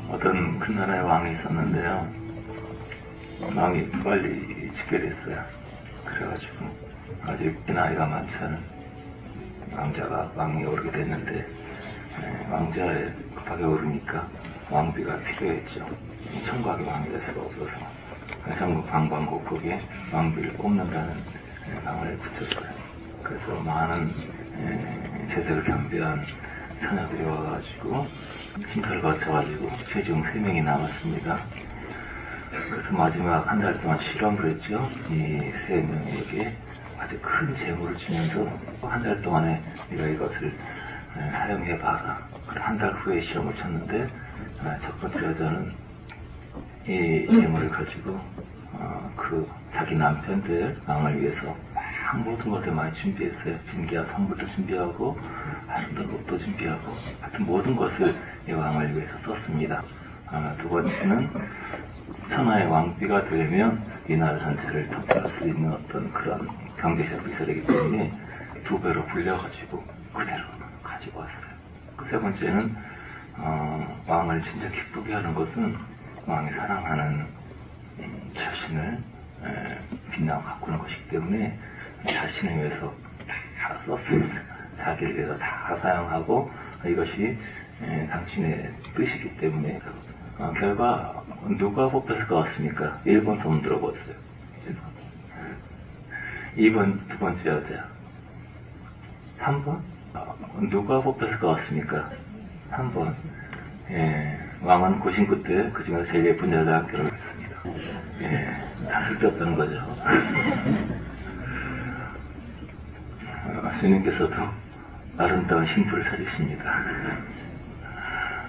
어떤 큰 나라의 왕이 있었는데요. 왕이 빨리 즉位됐어요. 그래가지고 아직 나이가 많지 않은 왕자가 왕위에 오르게 됐는데 왕자에 급하게 오르니까 왕비가 필요했죠. 천국의 왕이 될 수가 없어서 전국 방방곡곡에 왕비를 뽑는다는 방을 붙였어요. 그래서 많은 제사를 경비한 처녀들이 와가지고 심사를 거쳐가지고 최종 3명이 남았습니다. 그래서 마지막 한 달 동안 실험을 했죠. 이 3명에게 아주 큰 재물을 주면서 한 달 동안에 네가 이것을 사용해봐라. 한 달 후에 시험을 쳤는데 첫 번째 여자는 이 재물을 가지고 그 자기 남편들 왕을 위해서 막 모든 것을 많이 준비했어요. 진귀한 선물도 준비하고 아름다운 옷도 준비하고 하여튼 모든 것을 이 왕을 위해서 썼습니다. 두 번째는 천하의 왕비가 되면 이 나라 전체를 통치할 수 있는 어떤 그런 경제적 비서이기 때문에 2배로 불려가지고 그대로 가지고 왔어요. 그 세 번째는 왕을 진짜 기쁘게 하는 것은 왕이 사랑하는 자신을 빛나고 가꾸는 것이기 때문에 자신을 위해서 다 썼습니다. 자기를 위해서 다 사용하고 이것이 당신의 뜻이기 때문에 결과 누가 뽑혔을 것 같습니까? 1번 손 들어보세요. 2번 두 번째 여자. 3번? 누가 뽑혔을 것 같습니까? 3번. 왕은 고심 끝에 그 중에서 제일 예쁜 여자와 결혼했습니다. 다 쓸데없다는 거죠. 스님께서도 아름다운 신부를 찾으십니다.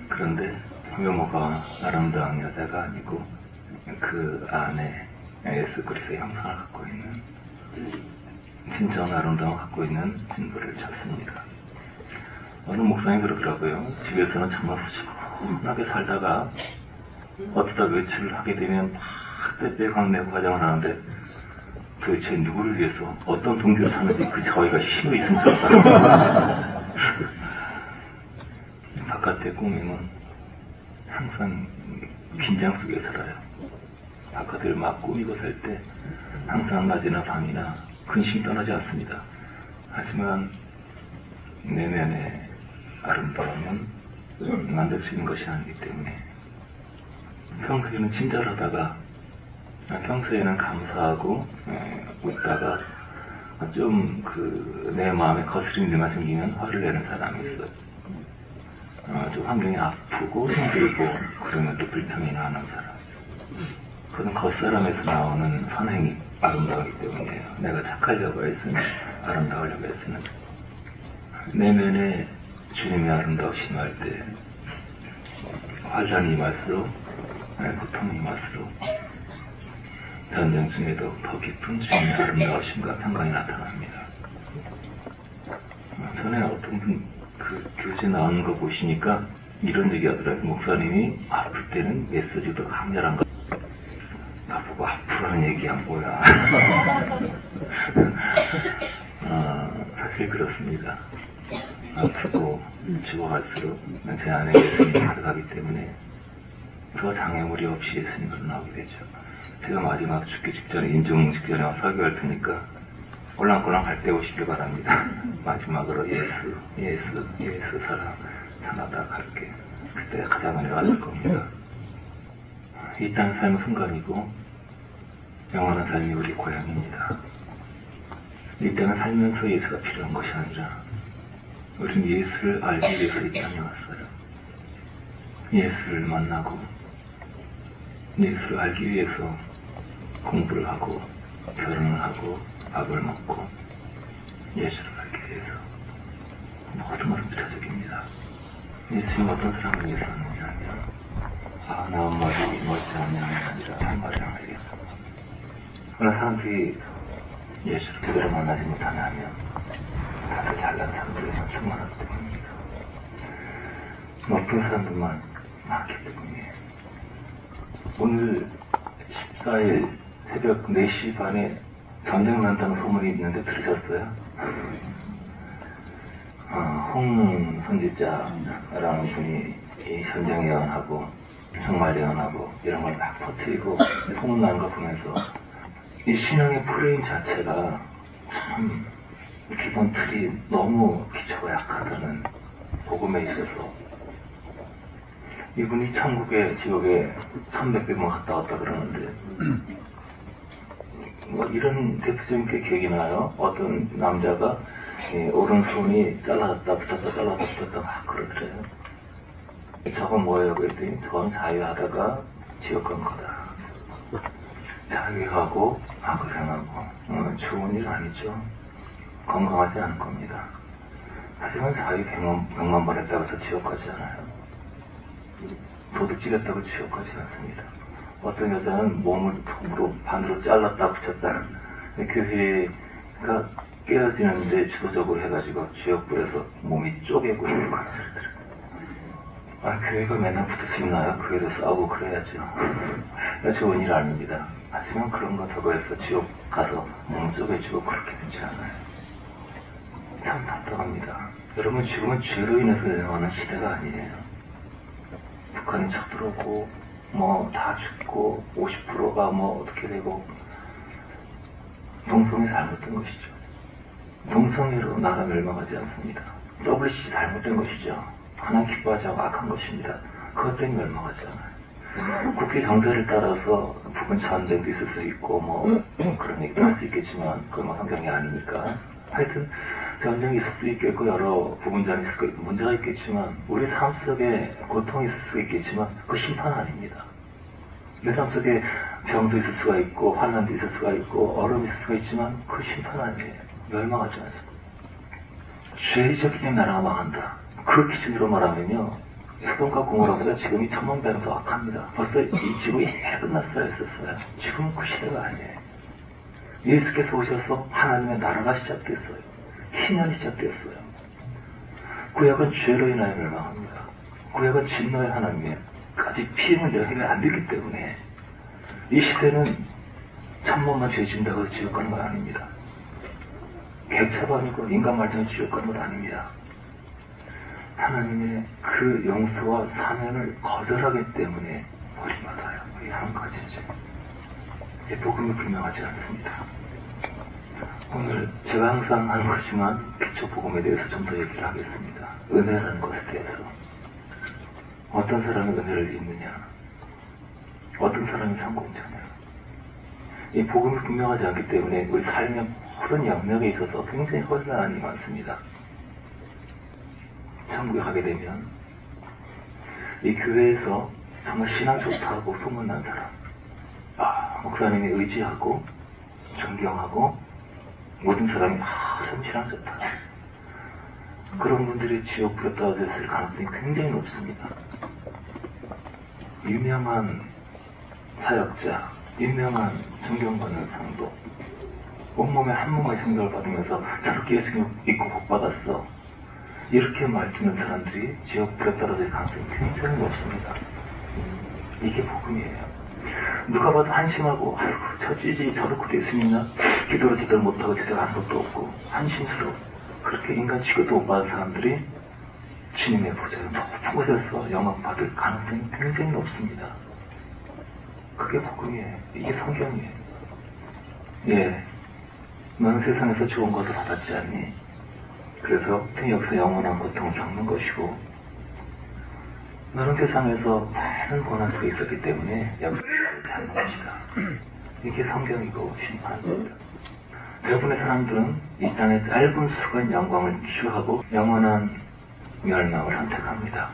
그런데 외모가 아름다운 여자가 아니고 그 안에 예수 그리스도의 형상을 갖고 있는 진정한 아름다움을 갖고 있는 신부를 찾습니다. 어느 목사님이 그러더라고요. 집에서는 정말 푸짐하게 살다가 어쩌다 외출을 하게 되면 막 빼빼강 내고 화장을 하는데 도대체 누구를 위해서 어떤 동기를 사는지 그 저희가 힘이 있습니다. 바깥의 꾸밈은 항상 긴장 속에 살아요. 바깥을 막 꾸미고 살 때 항상 낮이나 밤이나 근심이 떠나지 않습니다. 하지만 내면의 아름다움은 만들 수 있는 것이 아니기 때문에 평소에는 친절하다가 평소에는 감사하고 웃다가 좀 내 마음에 거스르는 일만 생기면 화를 내는 사람이 있어요. 좀 환경이 아프고 힘들고 그러면 또 불평이 나는 사람. 그건 겉사람에서 나오는 선행이 아름다우기 때문이에요. 내가 착하려고 애쓰는 아름다우려고 애쓰는 내면에 주님의 아름다우심 할 때 환란이 임할수록 고통이 임할수록 전쟁 중에도 더 깊은 주님의 아름다우심과 평강이 나타납니다. 전에 어떤 분 교재 나오는 거 보시니까 이런 얘기 하더라고요. 목사님이 아플 때는 메시지도 강렬한 거. 나보고 아프라는 얘기야 뭐야. 사실 그렇습니다. 아프고 죽어갈수록 제 안에 예수님이 가득하기 때문에 더 장애물이 없이 예수님으로 나오게 되죠. 제가 마지막 죽기 직전에 인중 직전에 와서 설교할 테니까 꼴랑꼴랑 갈 때 오시길 바랍니다. 마지막으로 예수 사랑 하나다 갈게. 그때 가장 은혜가 될 겁니다. 이 땅 삶은 순간이고 영원한 삶이 우리 고향입니다. 이 땅을 살면서 예수가 필요한 것이 아니라 우리는 예수를 알기 위해서 이 땅에 왔어요. 예수를 만나고 예수를 알기 위해서 공부를 하고 결혼을 하고 밥을 먹고 예수를 알기 위해서 모든 것은 부차적입니다. 예수님 어떤 사람을 위해서 하느냐면 나 엄마도 멋지 않냐는 아니라 한 말을 하겠어. 그러나 사람들이 예수를 그대로 만나지 못하면 다들 잘난 사람들이 충만하기 때문입니다. 높은 사람들만 많기 때문이에요. 오늘 14일 새벽 4시 반에 전쟁 난다는 소문이 있는데 들으셨어요? 홍 선지자라는 분이 이 전쟁 예언하고 정말 대단하고 이런 걸 막 퍼뜨리고 소문나는 거 보면서 이 신앙의 프레임 자체가 참 기본 틀이 너무 기초가 약하다는 복음에 있어서 이분이 천국에 지옥에 300배만 갔다 왔다 그러는데 뭐 이런 대표적인 게 기억이 나요. 어떤 남자가 오른손이 잘라졌다 붙였다 잘라졌다 붙였다 막 그러더래요. 저건 뭐예요? 그랬더니 저건 자유하다가 지옥 간 거다. 자유하고 악을 행하고 좋은 일 아니죠. 건강하지 않을 겁니다. 하지만 자유 100만 번 했다고 해서 지옥 가지 않아요. 도둑질했다고 지옥 가지 않습니다. 어떤 여자는 몸을 통으로 반으로 잘랐다 붙였다. 교회가 깨어지는데 주도적으로 해가지고 지옥불에서 몸이 쪼개고 있는 거예요. 교회가 맨날 붙을 수 있나요? 교회도 싸우고 그래야죠. 좋은 일 아닙니다. 하지만 그런 거 저거 해서 지옥 가서 몸 쪼개지고 그렇게 되지 않아요. 참 답답합니다. 여러분 지금은 죄로 인해서 일어나는 시대가 아니에요. 북한이 쳐들어오고 뭐 다 죽고 50%가 뭐 어떻게 되고 동성애 잘못된 것이죠. 동성애로 나라 멸망하지 않습니다. WCC 잘못된 것이죠. 하나님 기뻐하지 않고 악한 것입니다. 그것 때문에 멸망하지 않아요. 국회 정세를 따라서 부분 전쟁도 있을 수 있고 뭐 그런 얘기도 할 수 있겠지만 그건 뭐 성경이 아니니까 하여튼 전쟁이 있을 수 있겠고 여러 부분전이 있을 수 있고 문제가 있겠지만 우리 삶 속에 고통이 있을 수 있겠지만 그 심판 아닙니다. 내 삶 속에 병도 있을 수가 있고 환난도 있을 수가 있고 어려움이 있을 수가 있지만 그 심판 아니에요. 멸망하지 않습니다. 죄의적 그냥 나라가 망한다. 그 기준으로 말하면요. 소돔과 고모라보다 지금이 1000만 배는 더 악합니다. 벌써 이 지구가 끝났어야 했었어요. 지금은 그 시대가 아니에요. 예수께서 오셔서 하나님의 나라가 시작됐어요. 희년이 시작되었어요. 구약은 죄로 인하여 멸망합니다. 구약은 진노의 하나님의까지 피해 문제가 해결 안 되기 때문에 이 시대는 1000번만 죄 진다고 해서 지옥 가는 건 아닙니다. 개차반이고 인간 말처럼 지옥 가는 건 아닙니다. 하나님의 그 용서와 사면을 거절하기 때문에 버림받아요. 이게 한 가지죠. 복음이 분명하지 않습니다. 오늘 제가 항상 하는 것이지만 기초 복음에 대해서 좀 더 얘기를 하겠습니다. 은혜라는 것에 대해서. 어떤 사람이 은혜를 입느냐, 어떤 사람이 성공자냐. 이 복음이 분명하지 않기 때문에 우리 삶의 모든 영역에 있어서 굉장히 혼란이 많습니다. 천국에 가게 되면 이 교회에서 정말 신앙 좋다고 소문난 사람, 목사님이 의지하고 존경하고 모든 사람이 참 신앙 좋다. 그런 분들이 지옥불에 떨어졌을 가능성이 굉장히 높습니다. 유명한 사역자, 유명한 존경받는 성도, 온몸에 한 몸의 생각을 받으면서 저렇게 예수님 믿고 복받았어. 이렇게 말투는 사람들이 지옥불에 떨어질 가능성이 굉장히 높습니다. 이게 복음이에요. 누가 봐도 한심하고 아이고 저 찌질이 저렇게 됐으니까 기도를 제대로 못하고 제대로 한 것도 없고 한심스러워. 그렇게 인간 취급도 못 받은 사람들이 주님의 보좌에 높은 곳에서 영광받을 가능성이 굉장히 높습니다. 그게 복음이에요. 이게 성경이에요. 예, 너는 세상에서 좋은 것을 받았지 않니? 그래서 여기서 영원한 고통을 겪는 것이고 너는 세상에서 많은 고난 속에 있었기 때문에 여기서 하는 것이다. 이게 성경이고 심판입니다. 대부분의 사람들은 이 땅의 짧은 수건 영광을 취하고 영원한 멸망을 선택합니다.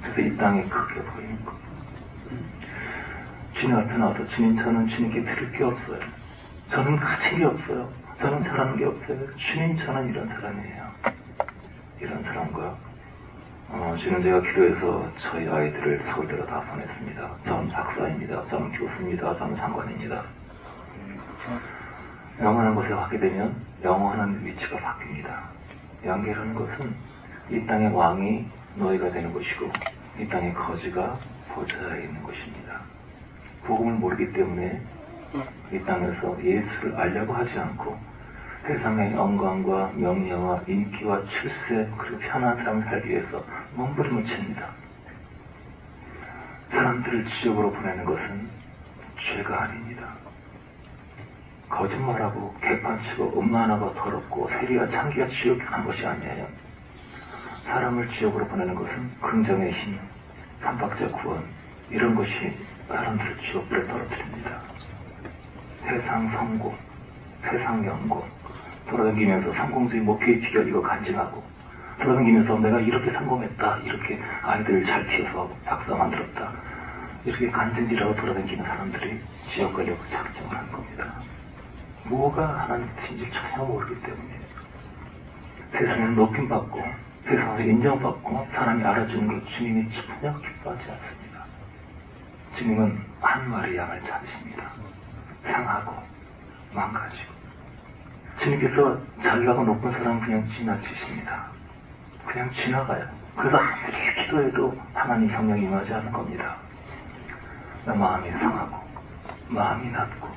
그래서 이 땅이 크게 보이는 것. 주님 앞에 나와서 주님 저는 주님께 드릴 게 없어요. 저는 가진 게 없어요. 저는 잘하는 게 없어요. 주님 저는 이런 사람이에요. 이런 사람과 지금 제가 기도해서 저희 아이들을 서울대로 다 보냈습니다. 저는 박사입니다. 저는 교수입니다. 저는 장관입니다. 영원한 곳에 가게 되면 영원한 위치가 바뀝니다. 영계라는 것은 이 땅의 왕이 너희가 되는 것이고 이 땅의 거지가 보좌에 있는 것입니다. 복음을 모르기 때문에 이 땅에서 예수를 알려고 하지 않고 세상의 영광과 명예와 인기와 출세 그리고 편한 삶을 살기 위해서 몸부림을 칩니다. 그를 지옥으로 보내는 것은 죄가 아닙니다. 거짓말하고 개판치고 음란하고 더럽고 세리와 창기가 지옥에 간 것이 아니에요. 사람을 지옥으로 보내는 것은 긍정의 힘, 삼박자 구원 이런 것이 사람들을 지옥불에 떨어뜨립니다. 세상 성공, 세상 연공, 돌아다니면서 성공주의 목표의 비결 이거 간증하고 돌아다니면서 내가 이렇게 성공했다, 이렇게 아이들을 잘 키워서 박사 만들었다, 이렇게 간증질하고 돌아다니는 사람들이 지옥 가려고 작정을 한 겁니다. 뭐가 하나님 뜻인지 전혀 모르기 때문에 세상에는 높임받고 세상에서 인정받고 사람이 알아주는 것 주님이 전혀 기뻐하지 않습니다. 주님은 한 마리 양을 찾으십니다. 상하고 망가지고 주님께서 자기가 더 높은 사람 그냥 지나치십니다. 그냥 지나가요. 그래서 아무리 기도해도 하나님 성령이 임하지 않는 겁니다. 나 마음이 상하고 마음이 낮고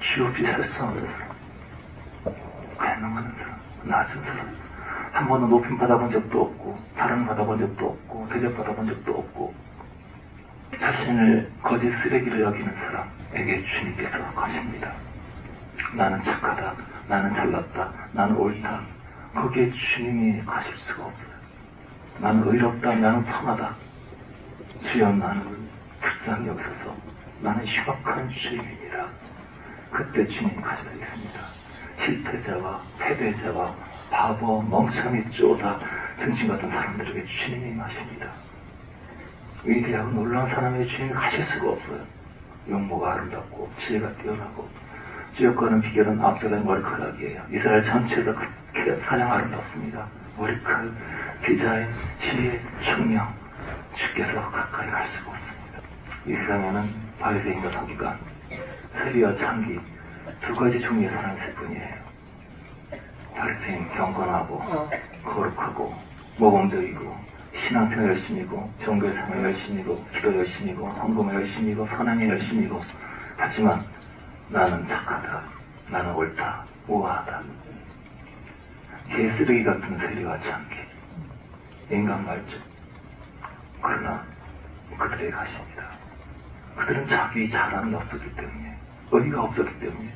주없이 살 수 없는 사람, 갈망하는 사람, 낮은 사람, 한 번은 높임 받아본 적도 없고 사랑 받아본 적도 없고 대접 받아본 적도 없고 자신을 거짓 쓰레기로 여기는 사람에게 주님께서 가십니다. 나는 착하다, 나는 잘났다, 나는 옳다. 거기에 주님이 가실 수가 없어요. 나는 의롭다, 나는 선하다. 주여 나는 불쌍히 여기소서. 나는 흉악한 주님입니다. 그때 주님 가셔야겠습니다. 실패자와 패배자와 바보, 멍청이, 쪼다 등신 같은 사람들에게 주님이 임하십니다. 위대하고 놀라운 사람에게 주님이 가실 수가 없어요. 용모가 아름답고 지혜가 뛰어나고 지옥 가는 비결은 앞서가는 머리카락이에요. 이스라엘 전체가 그렇게 가장 아름답습니다. 머리카락, 디자인, 지혜, 총명, 주께서 가까이 갈 수가 없습니다. 이 세상에는 바리새인과 서기관, 세리와 창기 두 가지 종류의 사람이 있을 뿐이에요. 바리새인 경건하고 거룩하고 모범적이고 신앙생활 열심이고 종교생활 열심이고 기도 열심이고 헌금 열심이고 선행에 열심이고 하지만 나는 착하다, 나는 옳다, 우아하다. 개쓰레기 같은 세리와 창기, 인간 말종. 그러나 그들에게 가십니다. 그들은 자기 자랑이 없었기 때문에, 의의가 없었기 때문에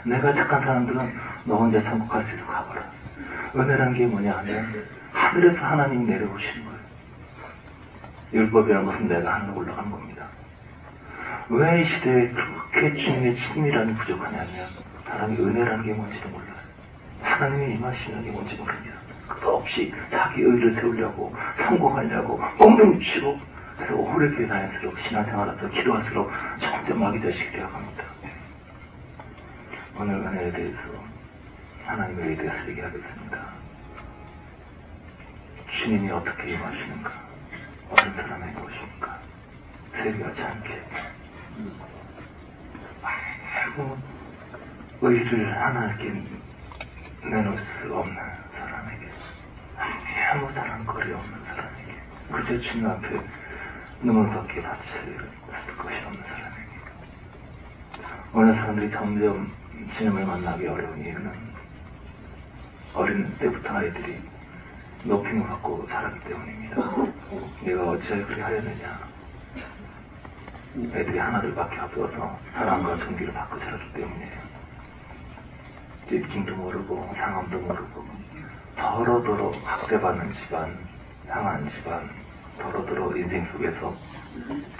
내가 착한 사람들은 너 혼자 천국할 수 있어 가봐라. 은혜라는 게 뭐냐 하면 하늘에서 하나님이 내려오시는 거예요. 율법이라는 것은 내가 하늘로 올라가는 겁니다. 왜 이 시대에 그렇게 주님의 친밀함이 부족하냐면 사람이 은혜라는 게 뭔지도 몰라요. 하나님의 임하시는 게 뭔지 모릅니다. 끝없이 자기 의를 세우려고 성공하려고 꽁꽁 치고 그래서 오래 교회 다닐수록 신앙생활하면서 기도할수록 점점 마귀 자식이 되어갑니다. 오늘 은혜에 대해서 하나님의 의에 대해서 얘기하겠습니다. 주님이 어떻게 임하시는가? 어떤 사람에게 오십니까? 세리와 창기 아이고 의를 하나님께 내놓을 수 없는 사람에게 아무 사랑거리 없는 사람에게 그저 주님 앞에 눈물밖에 바칠 것이 없는 사람에게 어느 사람들이 점점 주님을 만나기 어려운 이유는 어린 때부터 아이들이 높임을 받고 자랐기 때문입니다. 내가 어찌하여 그리 하였느냐. 애들이 하나둘밖에 없어서 사랑과 존귀를 받고 자랐기 때문에 뒷김도 모르고 상함도 모르고 더러더러 학대받는 집안, 상한 집안, 더러더러 인생 속에서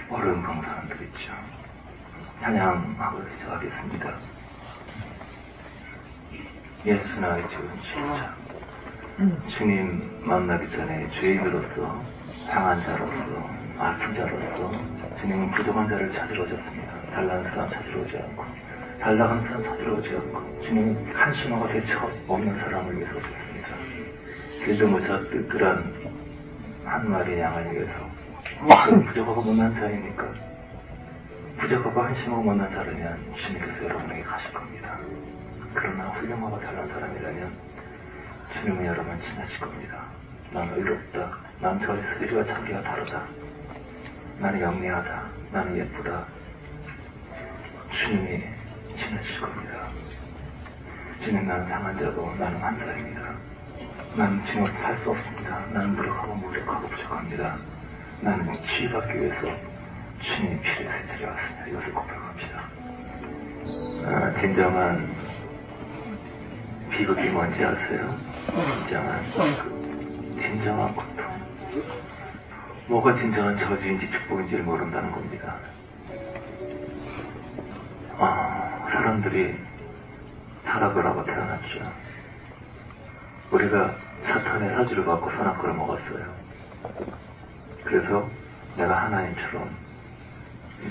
어려운 그런 사람들 있죠. 찬양하고 시작하겠습니다. 예수 나의 좋은 진짜 주님 만나기 전에 죄인으로서 상한 자로서 아픈 자로서 주님은 부족한 자를 찾으러 오셨습니다. 달라는 사람 찾으러 오지 않고 달라가는 사람 찾으러 오지 않고 주님은 한심하고 대처가 없는 사람을 위해서 오셨습니다. 길도 못 찾 뜨뜰한 한 마리 양을 위해서 부족하고 못난 자이니까 부족하고 한심하고 못난 자라면 주님께서 여러분에게 가실 겁니다. 그러나 훌륭하고 잘난 사람이라면 주님은 여러분 지나칠 겁니다. 나는 의롭다. 난 저의 세리와 창기가 다르다. 나는 영리하다. 나는 예쁘다. 주님이 지나칠 겁니다. 주님 나는 상한 자고 나는 환자입니다. 나는 지금 살 수 없습니다. 나는 무력하고 부족합니다. 나는 치유받기 위해서 주님이 필요해서 데려왔습니다. 이것을 고백합시다. 진정한 비극이 뭔지 아세요? 진정한 고통. 뭐가 진정한 저주인지 축복인지를 모른다는 겁니다. 사람들이 타락을 하고 태어났죠. 우리가 사탄의 사주를 받고 선악과를 먹었어요. 그래서 내가 하나님처럼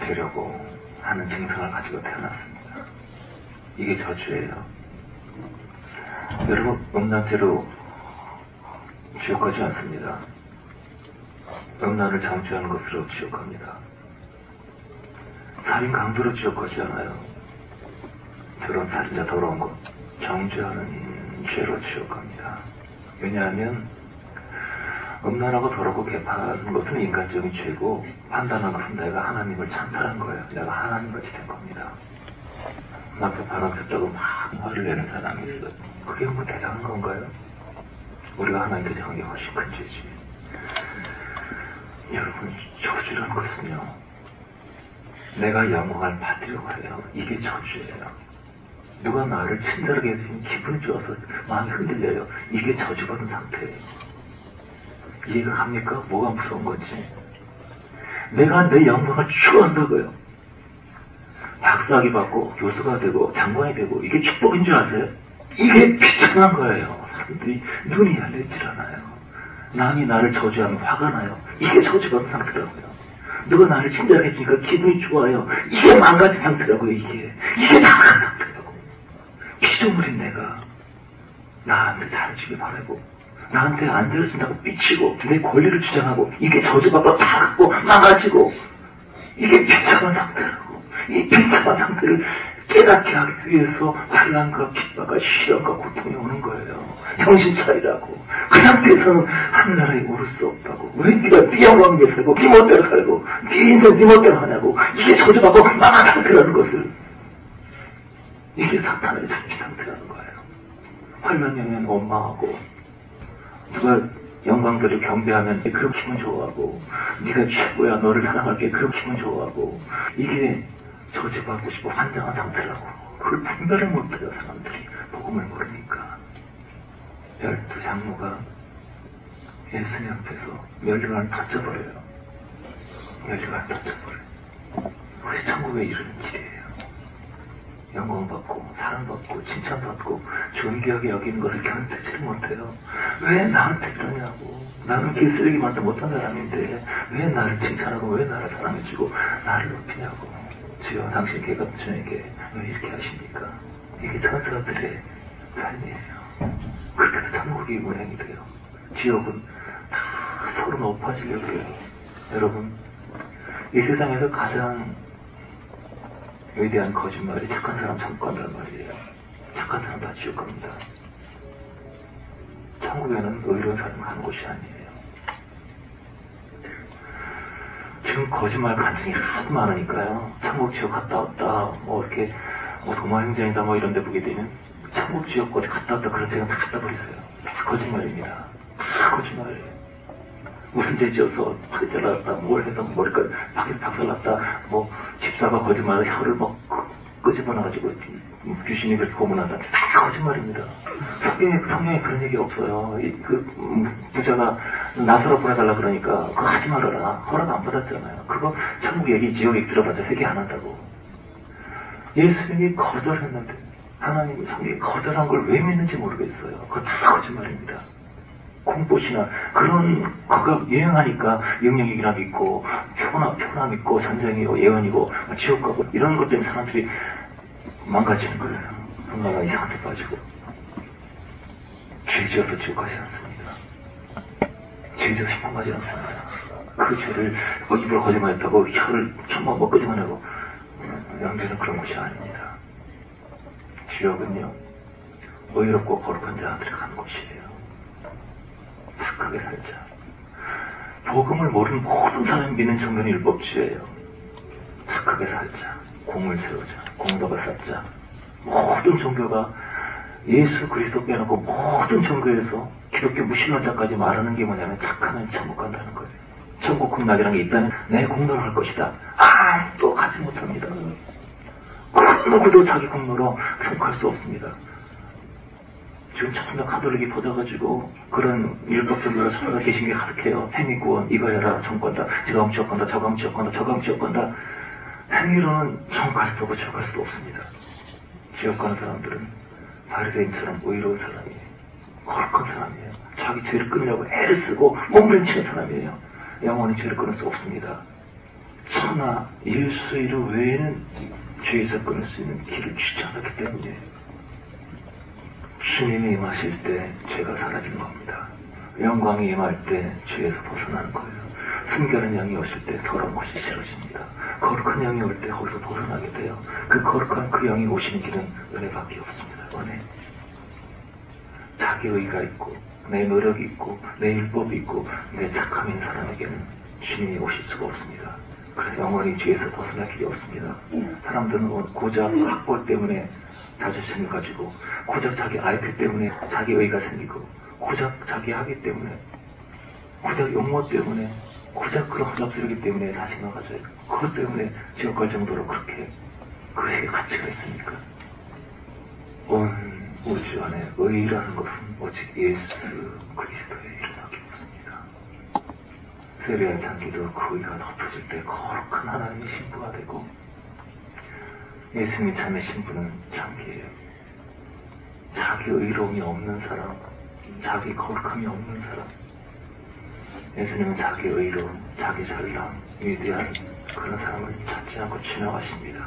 되려고 하는 증상을 가지고 태어났습니다. 이게 저주예요. 여러분, 음란죄로 지옥하지 않습니다. 음란을 장주하는 것으로 지옥합니다. 살인 강도로 지옥하지 않아요. 저런 살인자 더러운 것 정죄하는 죄로 지옥합니다. 왜냐하면 음란하고 더럽고 개판하는 것은 인간적인 죄고, 판단한 것은 내가 하나님을 찬탈한 거예요. 내가 하나님같이 된 겁니다. 앞에 바람 폈다고 막 화를 내는 사람이 있어요. 그게 뭐 대단한 건가요? 우리가 하나님 대적한 게 훨씬 큰 죄지. 여러분, 저주라는 것은요, 내가 영광을 받으려고 해요. 이게 저주예요. 누가 나를 친절하게 해주면 기분이 좋아서 마음이 흔들려요. 이게 저주받은 상태예요. 이해가 갑니까? 뭐가 무서운 건지. 내가 내 영광을 추구한다고요. 박사학위 받고 교수가 되고 장관이 되고 이게 축복인 줄 아세요? 이게 비참한 거예요. 사람들이 눈이 열리질 않아요. 남이 나를 저주하면 화가 나요. 이게 저주받은 상태라고요. 누가 나를 친절하게 해주니까 기분이 좋아요. 이게 망가진 상태라고요. 이게 나쁜 상태라고. 피조물인 내가 나한테 잘해주길 바라고, 나한테 안 들어준다고 삐치고 내 권리를 주장하고, 이게 저주받고 타락하고 망가지고, 이게 비참한 상태라고. 이 비참한 상태를 깨닫게 하기 위해서 환난과 핍박과 시련과 고통이 오는 거예요. 정신 차리라고. 그 상태에서는 하늘나라에 오를 수 없다고. 왜 네가 네 영광에 살고 네 멋대로 살고 네 인생 네 멋대로 하냐고. 이게 저주받고 망한 상태라는 것을. 이게 사탄의 정신 상태라는 거예요. 환난이면 원망하고, 누가 영광들을 경배하면 그런 기분 좋아하고, 네가 최고야 너를 사랑할게 그런 기분 좋아하고, 이게 저주받고 싶고 환장한 상태라고. 그걸 분별을 못해요. 사람들이 복음을 모르니까. 12장로가 예수님 앞에서 멸류관을 던져버려요. 멸류관을 던져버려요. 그것이 천국에 이르는 길이에요. 영광받고 사랑받고 칭찬받고 존귀하게 여기는 것을 견디지를 못해요. 왜 나한테 그러냐고. 나는 개쓰레기만도 못한 사람인데 왜 나를 칭찬하고 왜 나를 사랑해주고 나를 높이냐고. 주여, 당신 개갑주에게 왜 이렇게 하십니까? 이게 천사들의 삶이에요. 그렇게 천국이 운행이 돼요. 지옥은 다 서로 높아지려고 해요. 여러분, 이 세상에서 가장 위대한 거짓말이 착한 사람 천국 간다는 말이에요. 착한 사람 다 지옥 갑니다. 천국에는 의로운 사람 가는 곳이 아니에요. 지금 거짓말 간증이 하도 많으니까요. 천국 지옥 갔다 왔다, 뭐 이렇게 도마행전이다 뭐 이런 데 보게 되면 천국 지옥 어디 갔다 왔다 그런 생각 다 갖다 버리세요. 다 거짓말입니다. 다 거짓말이에요. 무슨 죄 지어서 팔이 잘랐다, 뭘 해서 머리까지 박살났다, 뭐 집사가 거짓말을 혀를 막 끄집어놔가지고 귀신이 그렇게 고문한다. 다 거짓말입니다. 성경에 그런 얘기 없어요. 부자가 나사로 보내달라 그러니까 그거 하지 말아라. 허락 안 받았잖아요. 그거 천국 얘기 지옥 얘기 들어봤자 회개 안 한다고. 예수님이 거절했는데 하나님이 성경에 거절한 걸 왜 믿는지 모르겠어요. 그거 다 거짓말입니다. 공포시나 그런 그가 유행하니까 영역이나 믿고 표나 믿고 전쟁이고 예언이고 지옥 가고 이런 것 때문에 사람들이 망가지는 거예요. 엄마가 이상한 데 빠지고. 죄 지어서 지옥 가지 않습니다. 죄 지어서 심판 가지 않습니다. 그 죄를 입으로 거짓말했다고 혀를 천만 번 끄집어내고 연결은 그런 것이 아닙니다. 지옥은요, 의롭고 거룩한 자들이 가는 곳이에요. 착하게 살자. 복음을 모르는 모든 사람이 믿는 정면이 율법주의예요. 착하게 살자. 공을 세우자. 공덕을 쌓자. 모든 종교가 예수 그리스도 빼놓고 모든 종교에서 기독교 무신론자까지 말하는 게 뭐냐면 착하면 천국 간다는 거예요. 천국 극락이라는 게 있다면 내 공로를 할 것이다. 또 가지 못합니다. 누구도 자기 공로로 성공할 수 없습니다. 지금 전부 카톨릭이 퍼져가지고 그런 율법적으로 전부 다 계신 게 가득해요. 행위구원, 이거 해라, 정권다, 지가 훔쳐건다, 저가 훔쳐건다, 저가 훔쳐건다. 행위로는 정갈 수도 없고 저갈 수도 없습니다. 지옥 가는 사람들은 바리새인처럼 의로운 사람이에요. 거룩한 사람이에요. 자기 죄를 끊으려고 애를 쓰고 몸부림치는 사람이에요. 영원히 죄를 끊을 수 없습니다. 천하 예수 이름 외에는 죄에서 끊을 수 있는 길을 주지 않았기 때문에 주님이 임하실 때 죄가 사라지는 겁니다. 영광이 임할 때 죄에서 벗어나는 거예요. 순결한 영이 오실 때 더러운 것이 싫어집니다. 거룩한 영이 올 때 거기서 벗어나게 돼요. 그 거룩한 그 영이 오시는 길은 은혜밖에 없습니다. 은혜. 자기 의가 있고 내 노력이 있고 내 율법이 있고 내 착함인 사람에게는 주님이 오실 수가 없습니다. 그래서 영원히 죄에서 벗어날 길이 없습니다. 사람들은 고작 학벌 때문에 자존심을 가지고 고작 자기 IQ 때문에 자기 의가 생기고 고작 자기 학위 때문에 고작 용모 때문에 고작 그런 헛잡스러기 때문에 자신을 가져요. 그것 때문에 지옥 갈 정도로 그렇게 그것이 가치가 있습니까? 온 우주 안에 의라는 것은 오직 예수 그리스도의 이름밖에 없습니다. 세례의 장기도 그 의가 높아질 때 거룩한 하나님의 신부가 되고 예수님이 참의 신부는 장기예요. 자기 의로움이 없는 사람, 자기 거룩함이 없는 사람. 예수님은 자기 의로움, 자기 잘남, 위대한 그런 사람을 찾지 않고 지나가십니다.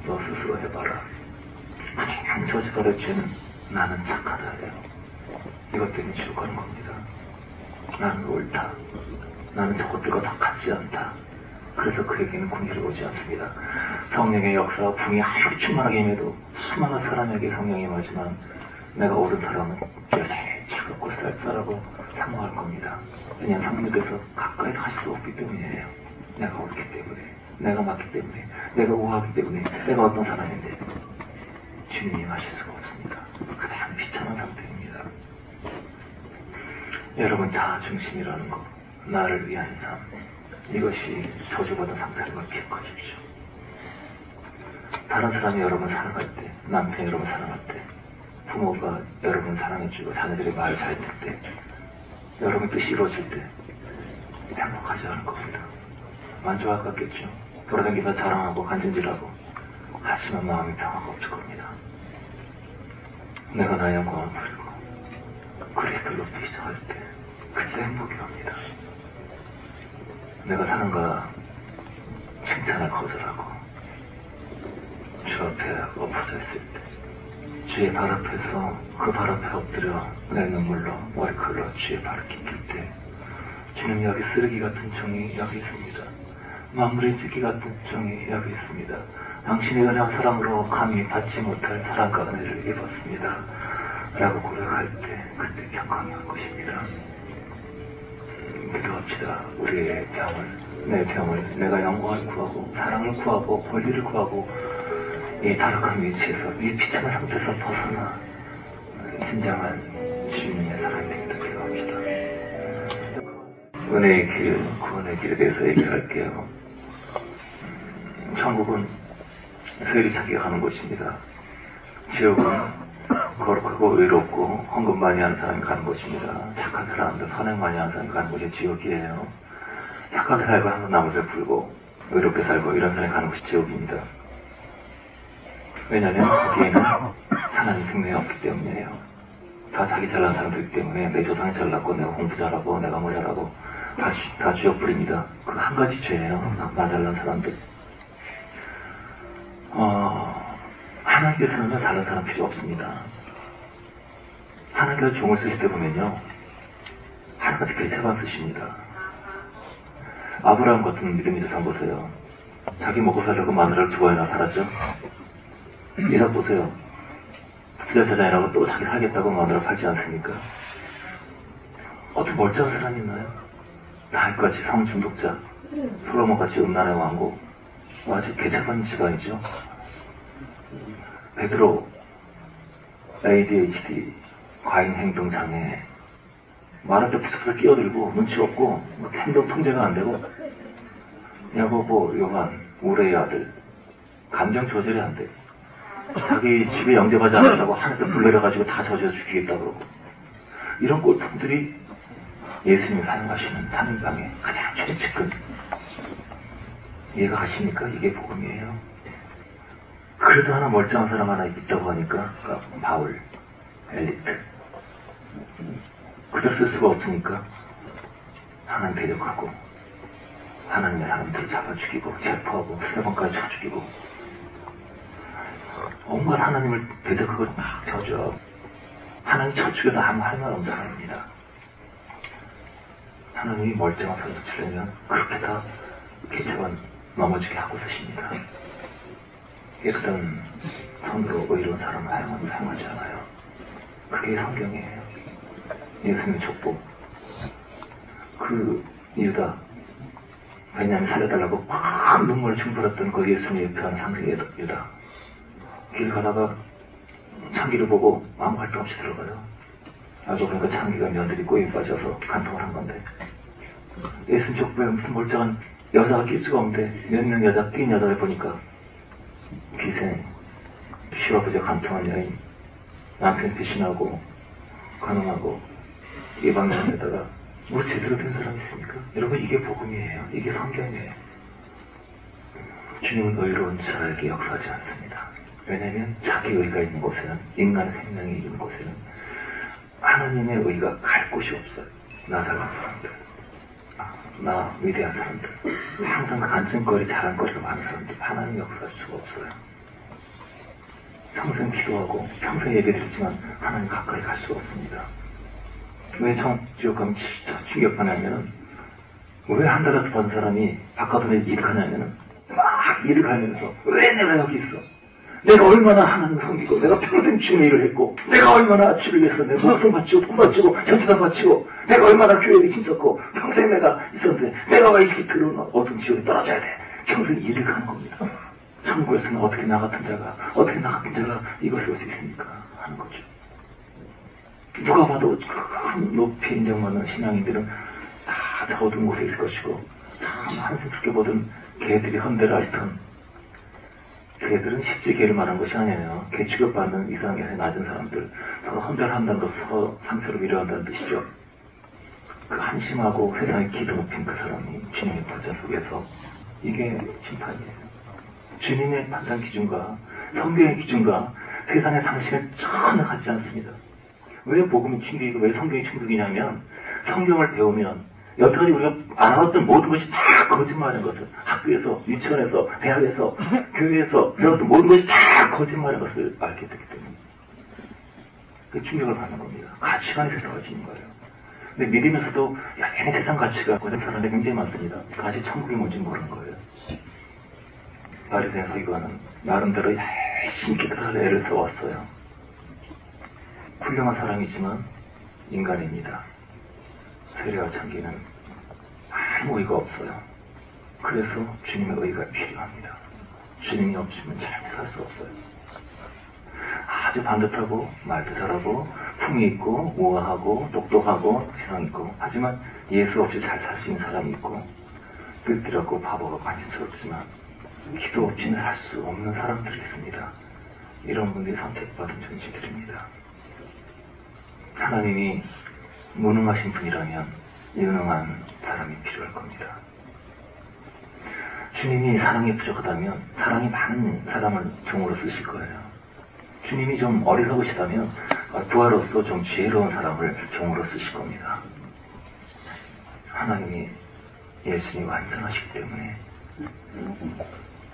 너 스스로 해봐라. 그냥 저지받을 죄는 나는 착하다 해요. 이것 때문에 지옥 가는 겁니다. 나는 옳다. 나는 저것들과 다 같지 않다. 그래서 그에게는 공의를 오지 않습니다. 성령의 역사와 붕이 아무리 충만하게 임해도 수많은 사람에게 성령이 임하지만 내가 옳은 사람은 여전히 차갑고 쌀쌀하고 사모할 겁니다. 왜냐하면 성령께서 가까이 가실 수 없기 때문이에요. 내가 옳기 때문에, 내가 맞기 때문에, 내가 우하기 때문에, 내가 어떤 사람인데 주님이 임하실 수가 없습니다. 가장 비참한 상태입니다. 여러분 자아중심이라는 것, 나를 위한 삶, 이것이 저주받은 상태인 걸 기억하십시오. 다른 사람이 여러분 사랑할 때, 남편이 여러분 사랑할 때, 부모가 여러분 사랑해주고 자녀들이 말을 잘 듣을 때, 여러분 뜻이 이루어질 때 행복하지 않을 겁니다. 만족할 것 같겠죠. 돌아다니면서 자랑하고 간질질하고 하지만 마음이 평화가 없을 겁니다. 내가 나의 영광을 버리고 그리스도를 높이기 시작할 때 그때 행복이 옵니다. 내가 사람과 칭찬을 거절하고 주 앞에 엎어져 있을 때 주의 발 앞에서 그 발 앞에 엎드려 내 눈물로 머리칼로 주의 발을 깃길 때 주님 여기 쓰레기 같은 종이 여기 있습니다. 만물의 찢기 같은 종이 여기 있습니다. 당신의 은혜한 사랑으로 감히 받지 못할 사랑과 은혜를 입었습니다. 라고 고백할 때 그때 평강이 올 것입니다. 기도합시다. 우리의 병을, 내 병을 내가 영광을 구하고 사랑을 구하고 권리를 구하고 이 타락한 위치에서 이 비참한 상태에서 벗어나 진정한 주님의 사랑이 되기를 기도합시다. 은혜의 길, 구원의 길에 대해서 얘기할게요. 천국은 세리 찾기가 가는 곳입니다. 지옥은 거룩하고 의롭고 헌금 많이 하는 사람이 가는 곳입니다. 착한 사람들, 선행 많이 하는 사람이 가는 곳이 지옥이에요. 착하게 살고 항상 남을 베풀고 의롭게 살고 이런 사람이 가는 곳이 지옥입니다. 왜냐하면 거기에는 하나님 생명이 없기 때문이에요. 다 자기 잘난 사람들이기 때문에 내 조상이 잘났고 내가 공부 잘하고 내가 뭐 잘하고 다 지옥불입니다. 그 한 가지 죄예요. 나 잘난 사람들. 하나님께서는요 잘난 사람 필요 없습니다. 하나님께서 종을 쓰실 때 보면요 하나같이 개체만 쓰십니다. 아브라함 같은 믿음의 조상 보세요. 자기 먹고 살려고 마누라를 2번이나 팔았죠. 이삭 보세요. 부자자장이라고 또 자기 살겠다고 마누라 팔지 않습니까? 어떤 멀쩡한 사람이 있나요? 다윗같이 성중독자, 솔로몬같이 음란의 왕국, 아주 개체반 집안이죠. 베드로 ADHD, 과잉행동장애, 말할 때 부스부스 끼어들고 눈치 없고 뭐 행동 통제가 안 되고 야고보, 요한, 우레의 아들 감정 조절이 안 돼. 자기 집에 영접하지 않는다고 하늘에서 불 내려가지고 다 저주어 죽이겠다 그러고 이런 꼴통들이 예수님이 사용하시는 3인방의 가장 최측근 이해가 가십니까? 이게 복음이에요. 그래도 하나 멀쩡한 사람 하나 있다고 하니까 바울, 엘리트 그들 쓸 수가 없으니까 하나님 대적하고 하나님의 사람들을 잡아 죽이고 체포하고 세번까지 쳐 죽이고 온갖 하나님을 대적하고 막 저주하고 하나님 쳐 죽여도 아무 할 말 없는 사람입니다. 하나님이 멀쩡한 사람을 치려면 그렇게 다 개체만 넘어지게 하고 쓰십니다. 깨끗한 손으로 의로운 사람을 사용하지 않아요. 그게 성경이에요. 예수님의 족보. 그 유다 베냐민 살려달라고 막 눈물을 충분했던 그 예수님 옆에 하는 상승의 유다. 길 가다가 창기를 보고 아무 활동 없이 들어가요. 나도 그러니까 창기가 며느리 꼬임에 빠져서 간통을 한 건데 예수님 족보에 무슨 멀쩡한 여자가 낄 수가 없는데 몇 명 여자 낀 여자를 보니까 기생, 시아버지가 간통한 여인, 남편 배신하고 간음하고 예방년에다가 뭐 제대로 된 사람이 있습니까? 여러분 이게 복음이에요. 이게 성경이에요. 주님은 의로운 자에게 역사하지 않습니다. 왜냐하면 자기 의가 있는 곳에는 인간의 생명이 있는 곳에는 하나님의 의가 갈 곳이 없어요. 나 잘난 사람들, 나 위대한 사람들, 항상 간증거리 자랑거리가 많은 사람들 하나님 역사할 수가 없어요. 평생 기도하고 평생 얘기드리지만 하나님 가까이 갈 수가 없습니다. 왜 지옥 가면 충격하냐면은 왜 한 달라도 받은 사람이 바깥으로 일을 하냐면은 막 일을 하면서 왜 내가 여기 있어? 내가 얼마나 하나님 섬기고 내가 평생 주님의 일을 했고 내가 얼마나 주를 위해서 내 목숨 바치고 돈 바치고 전투다 바치고 내가 얼마나 교회에 힘썼고 평생 내가 있었는데 내가 왜 이렇게 들어온 어둠 지옥에 떨어져야 돼? 평생 일을 하는 겁니다. 천국에서는 어떻게 나 같은 자가 어떻게 나 같은 자가 이것을 올 수 있습니까? 하는 거죠. 누가 봐도 큰 높이 인정받는 신앙인들은 다 저 어두운 곳에 있을 것이고 참 한숨스럽게 보던 개들이 헌대를 앓던 개들은 실제 개를 말한 것이 아니에요. 개 취급받는 이상에서 낮은 사람들 서로 헌대를 한다는 것 서로 상처를 위로한다는 뜻이죠. 그 한심하고 세상에 기도 높인 그 사람이 주님의 보좌 속에서 이게 심판이에요. 주님의 판단 기준과 성경의 기준과 세상의 상식은 전혀 같지 않습니다. 왜 복음이 충격이고 왜 성경이 충격이냐면 성경을 배우면 여태까지 우리가 알아왔던 모든 것이 다 거짓말인 것을 학교에서, 유치원에서, 대학에서, 교회에서 배웠던 모든 것이 다 거짓말인 것을 알게 되기 때문에 그 충격을 받는 겁니다. 가치관이 세상가지인 거예요. 근데 믿으면서도 여전히 세상 가치가 고된 사람이 굉장히 많습니다. 가치 천국이 뭔지 모르는 거예요. 바리새인 서기관은 나름대로 열심히 기도를 애를 써왔어요. 훌륭한 사람이지만 인간입니다. 세례와 창기는 아무 의가 없어요. 그래서 주님의 의가 필요합니다. 주님이 없으면 잘 살 수 없어요. 아주 반듯하고 말도 잘하고 품이 있고 우아하고 똑똑하고 지성 있고 하지만 예수 없이 잘 살 수 있는 사람이 있고 뜰뜰하고 바보가 관심스럽지만 기도 없이는 살 수 없는 사람들이 있습니다. 이런 분들이 선택받은 존재들입니다. 하나님이 무능하신 분이라면 유능한 사람이 필요할 겁니다. 주님이 사랑이 부족하다면 사랑이 많은 사람을 종으로 쓰실 거예요. 주님이 좀 어리석으시다면 부하로서 좀 지혜로운 사람을 종으로 쓰실 겁니다. 하나님이 예수님이 완전하시기 때문에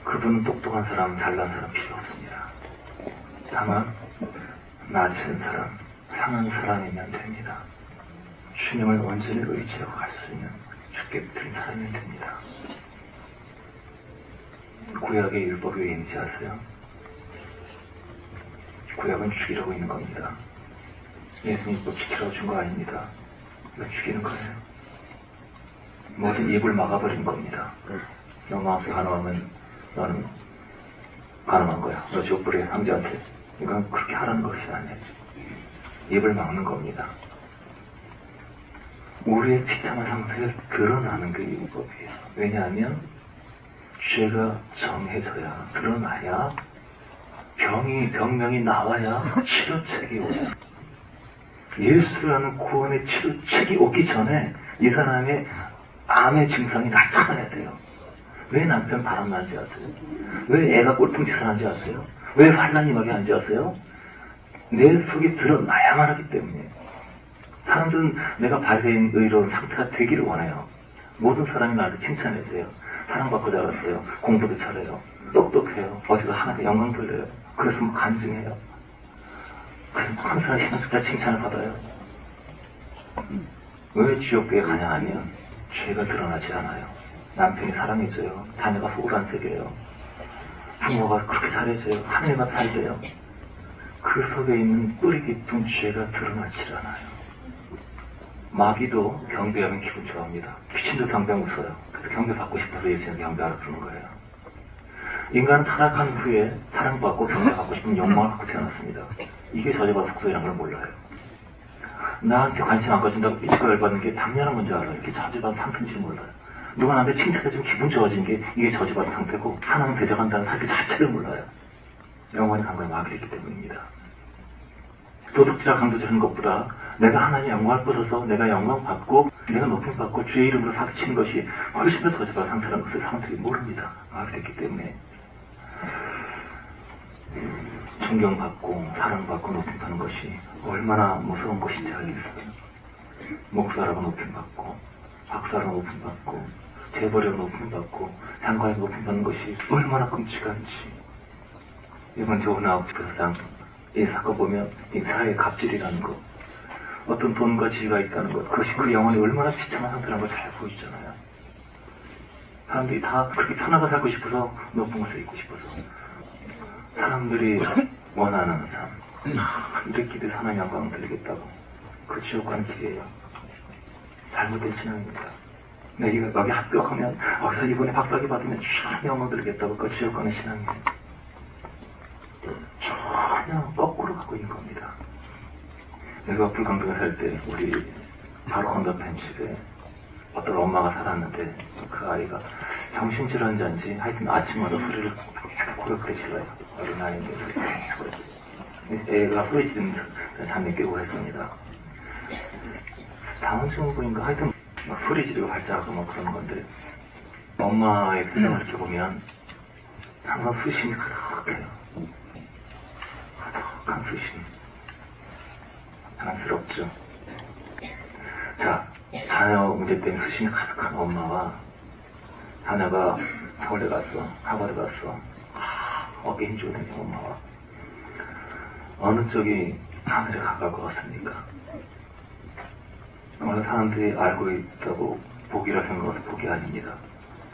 그분은 똑똑한 사람, 잘난 사람 필요 없습니다. 다만 낮은 사람, 상한 사람이면 됩니다. 주님을 온전히 의지하고 갈 수 있는 주께 드린 사람이면 됩니다. 구약의 율법이 왜인지 아세요? 구약은 죽이라고 있는 겁니다. 예수님 율법 지키라고 준 거 아닙니다. 이거 죽이는 거예요. 모든 입을 막아버린 겁니다. 너 마음속 가능하면 너는 가능한 거야. 너 지옥불의 황제한테 이건 그렇게 하라는 것이 아니에요. 입을 막는 겁니다. 우리의 비참한 상태를 드러나는 게 율법이에요. 왜냐하면 죄가 정해져야, 드러나야, 병명이 나와야 치료책이 오죠. 예수라는 구원의 치료책이 오기 전에 이 사람의 암의 증상이 나타나야 돼요. 왜 남편 바람나지 아세요? 왜 애가 꼴통짓을하는지 아세요? 왜 환난이 막이 하는지 아세요? 내 속에 드러나야만 하기 때문에. 사람들은 내가 바른 의로운 상태가 되기를 원해요. 모든 사람이 나를 칭찬해줘요. 사랑받고 자랐어요. 공부도 잘해요. 똑똑해요. 어디서 하나님께 영광 돌려요. 그래서 뭐 간증해요. 그래서 항상 신앙적으로 칭찬을 받아요. 왜 지옥교에 가냐 하면 죄가 드러나지 않아요. 남편이 사랑해줘요. 자녀가 소란색이에요. 부모가 그렇게 잘해줘요. 하늘과 살돼요. 그 속에 있는 뿌리 깊은 죄가 드러나지 않아요. 마귀도 경배하면 기분 좋아합니다. 귀신도 경배하면 웃어요. 그래서 경배받고 싶어서 예수님 경배하라 그러는 거예요. 인간은 타락한 후에 사랑받고 경배받고 싶은 욕망을 갖고 태어났습니다. 이게 저주받은 속소이라는 걸 몰라요. 나한테 관심 안 가진다고 삐치고 열받는 게 당연한 건지 알아요. 이게 저주받은 상태인지 몰라요. 누가 나한테 칭찬해주면 기분 좋아지는 게 이게 저주받은 상태고 하나님 대적한다는 사실 자체를 몰라요. 영원히 간 거에 마귀가 있기 때문입니다. 도둑질과 강도질하는 것보다 내가 하나님 영광을 뻗어서 내가 영광 받고 내가 높임 받고 주의 이름으로 사기치는 것이 훨씬 더 저주받은 상태라는 것을 사람들이 모릅니다. 마귀가 있기 때문에. 존경받고 사랑받고 높임 받는 것이 얼마나 무서운 것인지 알겠어요. 목사라고 높임 받고 박사라고 높임 받고 재벌이라고 높임 받고 장관이라고 높임 받는 것이 얼마나 끔찍한지. 이번 조은 아홉지표상 이 사건 보면 이 사회의 갑질이라는 것, 어떤 돈과 지위가 있다는 것, 그것이 그 영혼이 얼마나 비참한 상태라는 걸 잘 보이잖아요. 사람들이 다 그렇게 편하게 살고 싶어서 높은 곳에 있고 싶어서 사람들이 원하는 삶, 이렇게 하나님 영광을 드리겠다고. 그 지옥 가는 길이에요. 잘못된 신앙입니다. 내가 여기 합격하면 그래서 이번에 박사학위 받으면 참 영광 드리겠다고. 그 지옥 가는 신앙이에요. 전혀 거꾸로 갖고 있는 겁니다. 내가 불광동에 살 때 우리 바로 건너편 집에 어떤 엄마가 살았는데 그 아이가 정신질환자인지 하여튼 아침마다 소리를 그렇게 질러요. 어린아이인데 애가 소리 지르면 잠이 깨고 했습니다. 다운증후군인가 하여튼 막 소리 지르고 발작하고 뭐 그런 건데 엄마의 표정을 이렇게 보면 항상 수심이 가득해요. 가득한 수심. 안쓰럽죠. 자, 자녀 문제 때문에 수심이 가득한 엄마와 자녀가 서울에 갔어, 하버드 갔어. 어깨 힘주고 다니는 엄마와 어느 쪽이 하늘에 가까울 것 같습니까? 어느 사람들이 알고 있다고 복이라 생각해서 복이 아닙니다.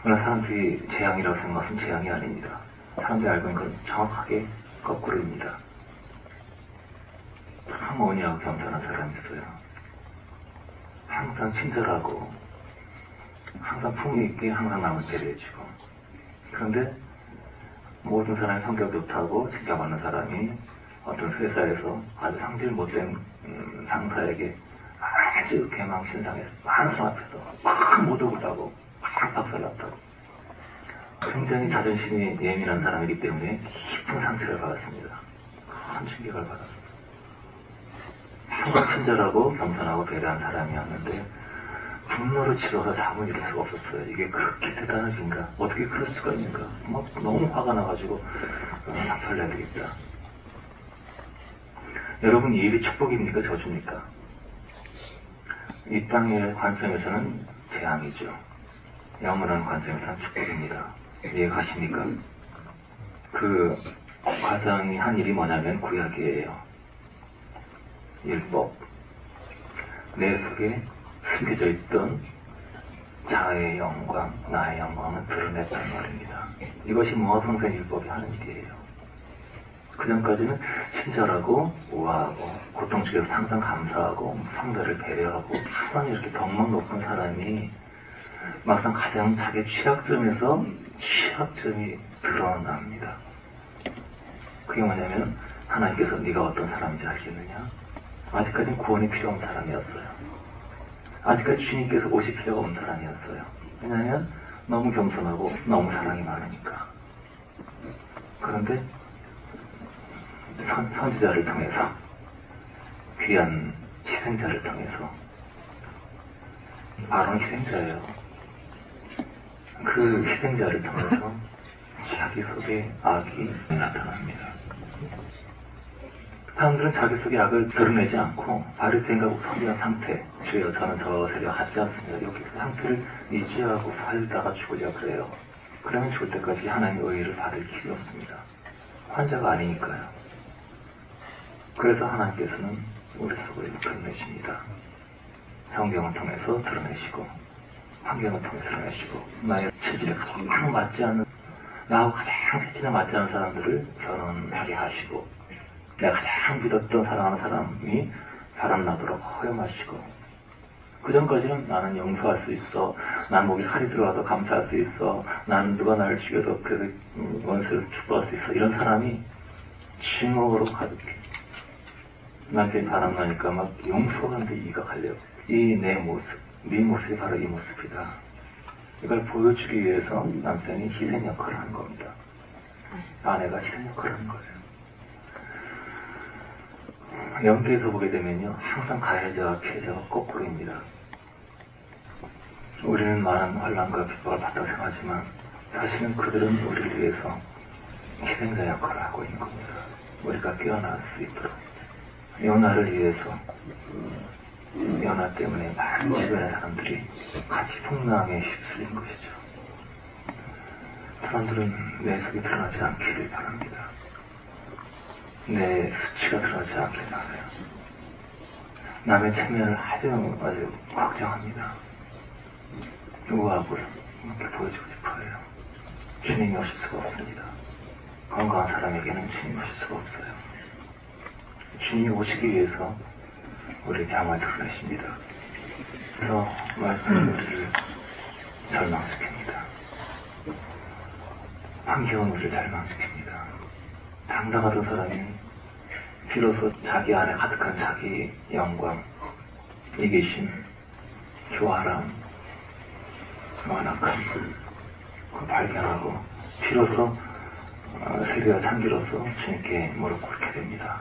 어느 사람들이 재앙이라고 생각해서 재앙이 아닙니다. 사람들이 알고 있는 건 정확하게 거꾸로입니다. 참 온유하고 겸손한 사람이 있어요. 항상 친절하고 항상 품위 있게 항상 남을 배려해주고. 그런데 모든 사람이 성격 좋다고 칭찬받는 사람이 어떤 회사에서 아주 상질 못된 상사에게 아주 개망신상해서 많은 사람 앞에서 막 모독을 하고 막 박살났다고. 굉장히 자존심이 예민한 사람이기 때문에 깊은 상처를 받았습니다. 큰 충격을 받았습니다. 항상 친절하고 겸손하고 배려한 사람이었는데 분노로 치러서 잠을 이룰 수가 없었어요. 이게 그렇게 대단한 일인가? 어떻게 그럴 수가 있는가? 막 너무 화가 나가지고 박살내야 되겠다. 여러분, 이 일이 축복입니까? 저주입니까? 이 땅의 관점에서는 재앙이죠. 영원한 관점에서는 축복입니다. 이해가십니까? 그 과장이 한 일이 뭐냐면 구약이에요. 율법. 내 속에 숨겨져 있던 자의 영광, 나의 영광을 드러냈단 말입니다. 이것이 모아성생 율법이 하는 일이에요. 그 전까지는 친절하고 우아하고 고통 중에서 항상 감사하고 상대를 배려하고 항상 이렇게 덕망 높은 사람이 막상 가장 자기 취약점에서 취약점이 드러납니다. 그게 뭐냐면 하나님께서 네가 어떤 사람인지 알겠느냐? 아직까지는 구원이 필요한 사람이었어요. 아직까지 주님께서 오실 필요가 없는 사람이었어요. 왜냐하면 너무 겸손하고 너무 사랑이 많으니까. 그런데 선지자를 통해서, 귀한 희생자를 통해서, 아론 희생자예요. 그 희생자를 통해서 자기 속에 악이 나타납니다. 사람들은 자기 속의 악을 드러내지 않고 바리새인과 성경한 상태, 주여 저는 저 세력 하지 않습니다. 이렇게 그 상태를 유지하고 살다가 죽으려고 그래요. 그러면 죽을 때까지 하나님의 의의를 받을 길이 없습니다. 환자가 아니니까요. 그래서 하나님께서는 우리 속을 드러내십니다. 성경을 통해서 드러내시고, 환경을 통해서 드러내시고, 나의 체질에 가장 맞지 않는, 나하고 가장 체질에 맞지 않는 사람들을 결혼하게 하시고, 내가 가장 믿었던 사랑하는 사람이 바람나도록 허용하시고, 그 전까지는 나는 용서할 수 있어, 난 목에 칼이 들어와도 감사할 수 있어, 난 누가 나를 죽여도 그래도 원수를 축복할 수 있어, 이런 사람이 증오로 가득해. 나한테 바람나니까 막 용서하는데 이가 갈려. 이 내 모습, 네 모습이 바로 이 모습이다. 이걸 보여주기 위해서 남편이 희생 역할을 하는 겁니다. 아내가 희생 역할을 하는 거예요. 연기에서 보게 되면요, 항상 가해자와 피해자가 거꾸로입니다. 우리는 많은 환난과 핍박을 받다고 생각하지만 사실은 그들은 우리를 위해서 희생자 역할을 하고 있는 겁니다. 우리가 깨어날 수 있도록. 연하를 위해서, 연하 때문에 많은 주변의 사람들이 같이 풍랑에 휩쓸린 것이죠. 사람들은 내 속이 드러나지 않기를 바랍니다. 내 수치가 드러나지 않길 바라요. 남의 체면을 아주 걱정합니다. 우압을 이렇게 보여주고 싶어요. 주님이 오실 수가 없습니다. 건강한 사람에게는 주님이 오실 수가 없어요. 주님이 오시기 위해서 우리 장을 드러내십니다. 그래서 말씀이 우리를 절망시킵니다. 환경은 우리를 절망시킵니다. 당당하던 사람이 비로소 자기 안에 가득한 자기 영광, 이기심, 교활함, 완악함, 그 발견하고 비로소 세계가 참기로서 주님께 무릎 꿇게 됩니다.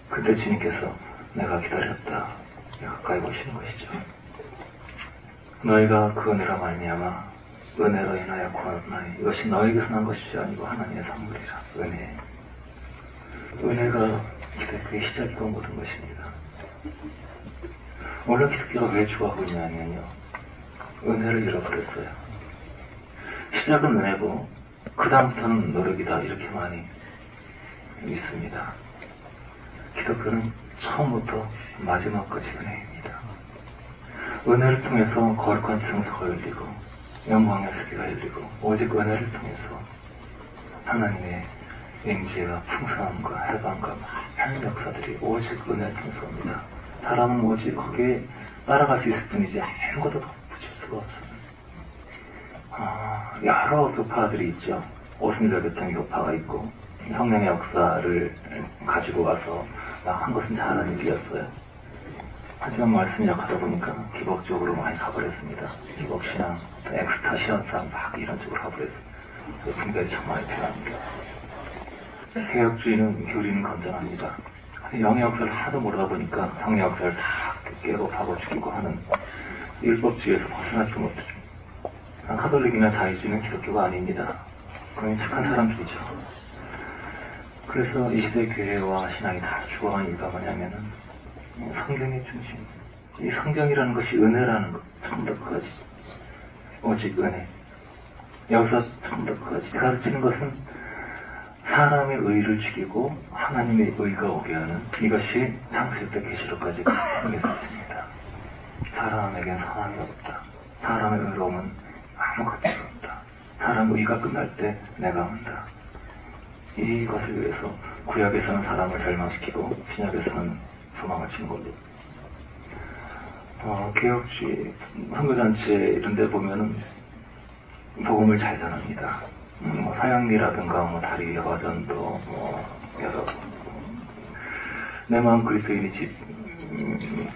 그때 주님께서 내가 기다렸다, 가까이 오시는 것이죠. 너희가 그 은혜로 말미암아 은혜로 인하여 구하나니 이것이 너에게서 난 것이 아니고 하나님의 선물이라. 은혜가 기독교의 시작이고 모든 것입니다. 원래 기독교가 왜 좋아하고 있냐면요, 은혜를 잃어버렸어요. 시작은 은혜고 그 다음부터는 노력이다, 이렇게 많이 믿습니다. 기독교는 처음부터 마지막까지 은혜입니다. 은혜를 통해서 거룩한 증서가 열리고 영광의 세계가 열리고, 오직 은혜를 통해서 하나님의 임재와 풍성함과 해방과 많은 역사들이 오직 은혜를 통해서 옵니다. 사람은 오직 거기에 따라갈 수 있을 뿐이지 아무것도 덧붙일 수가 없어요. 여러 교파들이 있죠. 오순절 교통의 교파가 있고, 성령의 역사를 가지고 와서 한 것은 잘하는 일이었어요. 하지만 말씀이 약하다 보니까 기복적으로 많이 가버렸습니다. 기복신앙, 엑스타 시연상 막 이런 쪽으로 가버렸습니다. 분별이 참 많이 필요합니다. 개혁주의는 교리는 건전합니다. 영의 역사를 하도 모르다 보니까 성의 역사를 다 깨고 파고 죽이고 하는 율법주의에서 벗어나지 못해요. 카톨릭이나 자유주의는 기독교가 아닙니다. 그건 착한 사람들이죠. 그래서 이 시대 교회와 신앙이 다 죽어가는 이유가 뭐냐면은 성경의 중심. 이 성경이라는 것이 은혜라는 것, 처음부터 끝까지. 오직 은혜. 여기서 처음부터 끝까지 가르치는 것은 사람의 의를 죽이고 하나님의 의가 오게 하는, 이것이 창세기부터 계시록까지 있습니다. 사람에겐 선함이 없다. 사람의 의로움은 아무 가치가 없다. 사람 의가 끝날 때 내가 온다. 이것을 위해서 구약에서는 사람을 절망시키고 신약에서는 소망을 주는 걸로. 개혁주의, 선교단체 이런 데 보면은 복음을 잘 전합니다. 사양리라든가 다리 여가전도 여러 내 마음 그리스도인의 집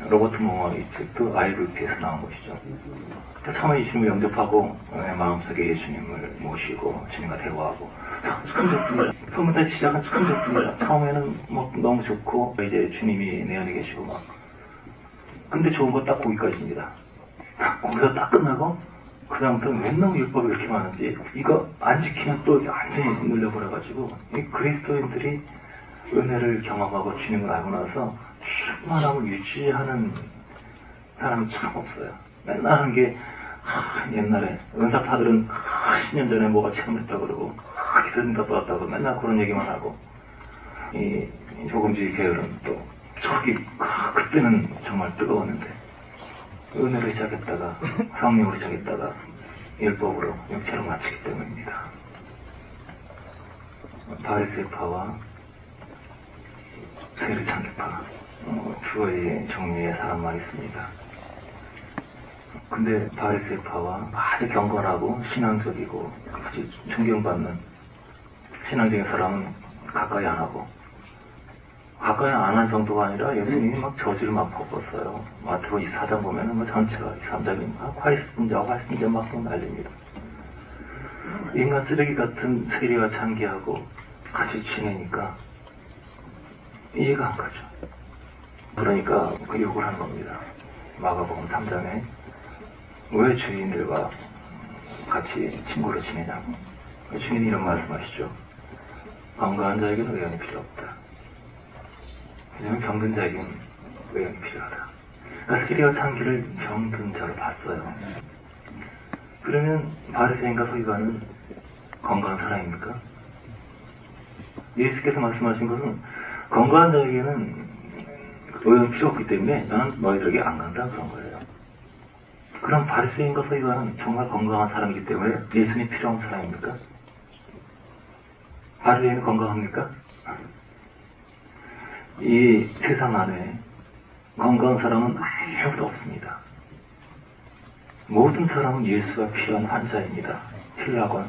로버트 모어의 책도 IVP에서 나온 것이죠. 처음에 예수님을 영접하고 마음속에 예수님을 모시고 주님과 대화하고 참 좋습니다. 처음부터 시작은 참 좋습니다. 처음에는 뭐 너무 좋고 이제 주님이 내 안에 계시고 막 근데 좋은 거 딱 거기까지입니다. 거기서 딱 끝나고 그 다음부터 맨날 율법이 이렇게 많은지 이거 안 지키면 또 완전히 눌려버려가지고 이 그리스도인들이 은혜를 경험하고 주님을 알고 나서 충만함을 유지하는 사람이 참 없어요. 맨날 하는 게 옛날에 은사파들은 10년 전에 뭐가 체험했다고 그러고 기도진다 떠왔다고 맨날 그런 얘기만 하고 이 조금주의 계열은 또 저기 그때는 정말 뜨거웠는데 은혜를 시작했다가 성령으로 시작했다가 율법으로 육체로 마치기 때문입니다. 바리새파와 세리창기파 두 가지 종류의 사람만 있습니다. 근데 바리새파와 아주 경건하고 신앙적이고 아주 존경받는 신앙적인 사람은 가까이 안 하고 가까이 안 한 정도가 아니라 예수님이 막 저주를 막 퍼붓었어요. 마태복음 24장 보면은 뭐 전체가 3장이 막 화이스분자 막 난립니다. 인간 쓰레기 같은 세리와 창기하고 같이 지내니까 이해가 안 가죠. 그러니까 그 욕을 하는 겁니다. 마가복음 3장에 왜 주인들과 같이 친구로 지내냐고. 주인이 이런 말씀하시죠. 건강한 자에게는 의원이 필요 없다. 왜냐면 병든 자에게는 의원이 필요하다. 그러니까 세리와 창기를 병든 자로 봤어요. 그러면 바리새인과 서기관은 건강한 사람입니까? 예수께서 말씀하신 것은 건강한 자에게는 의원이 필요 없기 때문에 나는 너희들에게 안 간다 그런 거예요. 그럼 바리새인과 서기관은 정말 건강한 사람이기 때문에 예수님이 필요한 사람입니까? 바리새인은 건강합니까? 이 세상 안에 건강한 사람은 아무도 없습니다. 모든 사람은 예수가 필요한 환자입니다. 필요하건